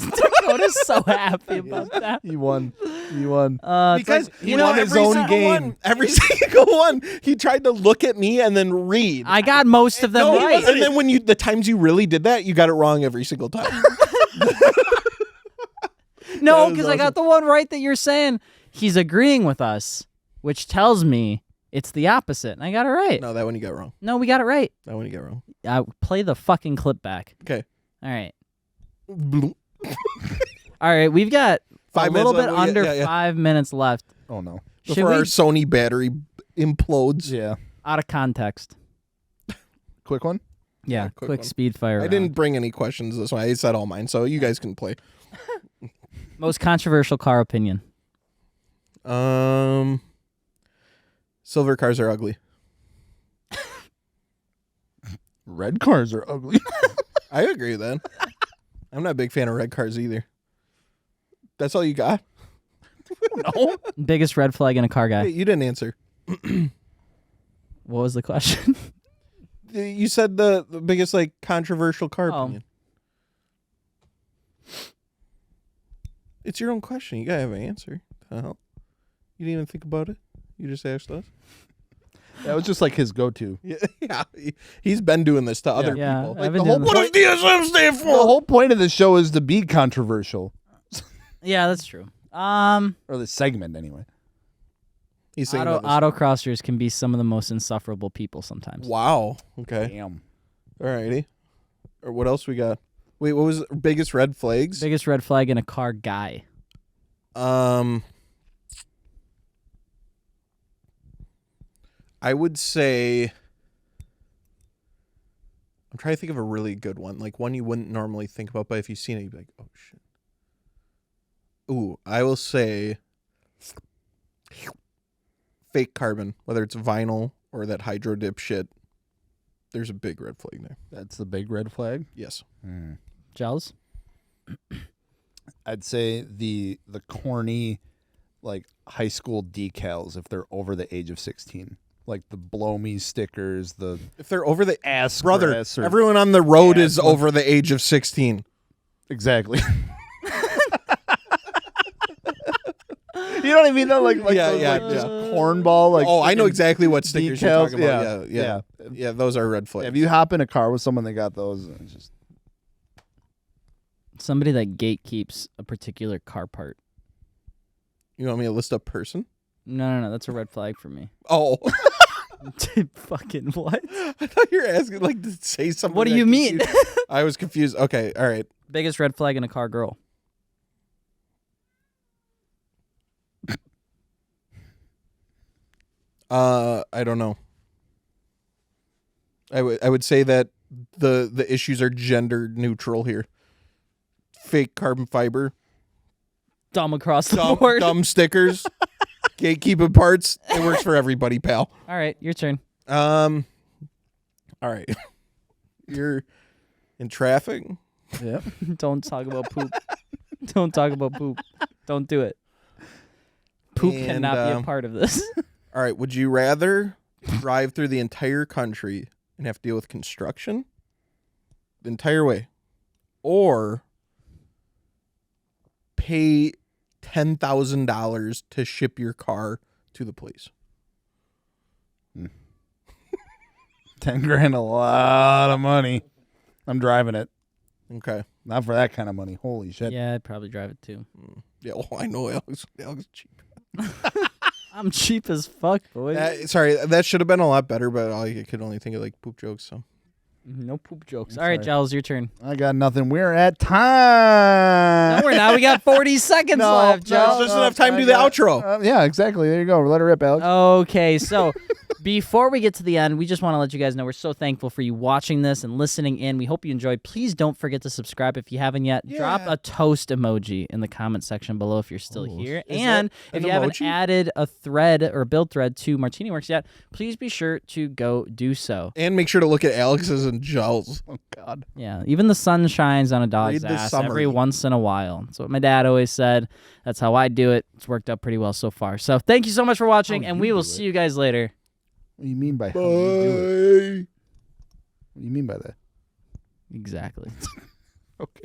Dakota's so happy about that. He won. He won. Because he won his every own single game. one, every single one, he tried to look at me and then read. I got most of them No, right. and then when the times you really did that, you got it wrong every single time. No, was because I got the one right that you're saying. He's agreeing with us, which tells me it's the opposite. And I got it right. No, that one you got wrong. No, we got it right. That one you got wrong. Play the fucking clip back. Okay. All right. Bloop. All right. We've got 5 a little minutes bit left. under Yeah. 5 minutes left. Oh, no. Should Before we? our Sony battery implodes. Yeah. Out of context. Quick one? Yeah. quick Quick one. speed fire. I round. didn't bring any questions this one. I said all mine, so you guys can play. Most controversial car opinion. Silver cars are ugly. Red cars are ugly. I agree with that. I'm not a big fan of red cars either. That's all you got? No. Biggest red flag in a car guy. Wait, you didn't answer. What was the question? You said the biggest controversial car Oh. opinion. It's your own question. You gotta have an answer. The hell? You didn't even think about it. You just asked us. That was just like his go-to. Yeah. He's been doing this to other Yeah, people. I've Like been the whole doing What does DSM stand The for? whole point of the show is to be controversial, Yeah, that's true. or the segment anyway. He's saying about this. Autocrossers can be some of the most insufferable people sometimes. Wow. Okay. Damn. Alrighty. Or what else we got? Wait, what was biggest red flags? Biggest red flag in a car guy. I would say I'm trying to think of a really good one, like one you wouldn't normally think about, but if you've seen it, you'd be like, oh shit. Ooh, I will say fake carbon, whether it's vinyl or that hydro dip shit. There's a big red flag there. That's the big red flag. Yes. Gels? I'd say the corny, like high school decals if they're over the age of 16, like the blow me stickers, the If they're over the ass brother, grass or- everyone on the road is ass- over the age of 16. Exactly. You know what I mean? Though, like Yeah, those, yeah, like, yeah. just cornball. Like Oh, I know freaking exactly what stickers you're decals. talking about. Yeah. Those are red flags. If you hop in a car with someone that got those, it's just Somebody that gatekeeps a particular car part. You want me to list a person? No. That's a red flag for me. Oh, Fucking what? I thought you were asking like to say something. What do that you mean? confused- I was confused. Okay, all right. Biggest red flag in a car girl. I don't know. I would say that the issues are gender neutral here. Fake carbon fiber, Dumb across the board. dumb stickers, gatekeeping parts. It works for everybody, pal. All right, your turn. All right. You're in traffic. yeah. Don't talk about poop. Don't talk about poop. Don't do it. Poop And, cannot be a part of this. All right. Would you rather drive through the entire country and have to deal with construction the entire way, or pay $10,000 to ship your car to the police? 10 grand, a lot of money. I'm driving it. Okay. Not for that kind of money. Holy shit. Yeah, I'd probably drive it too. Yeah. Oh, I know. Alex is cheap. I'm cheap as fuck, boy. Sorry, that should have been a lot better, but I could only think of like poop jokes. So No poop jokes. I'm All right, sorry. Giles, your turn. I got nothing. We're at time. No, we're not. We got 40 seconds left, Giles. just enough time to do the outro. Yeah, exactly. There you go. Let her rip, Alex. Okay, so before we get to the end, we just want to let you guys know we're so thankful for you watching this and listening in. We hope you enjoyed. Please don't forget to subscribe if you haven't yet. Yeah. Drop a toast emoji in the comment section below if you're still here. Is And that if an you haven't emoji? added a thread or build thread to MartiniWorks yet, please be sure to go do so. And make sure to look at Alex's and Giles. Oh, God. Yeah, even the sun shines on a dog's Read the ass summary. every once in a while. That's what my dad always said. That's how I do it. It's worked out pretty well so far. So thank you so much for watching, How and you we will do see it. you guys later. What do you mean by how you do it? What do you mean by that? Exactly. Okay.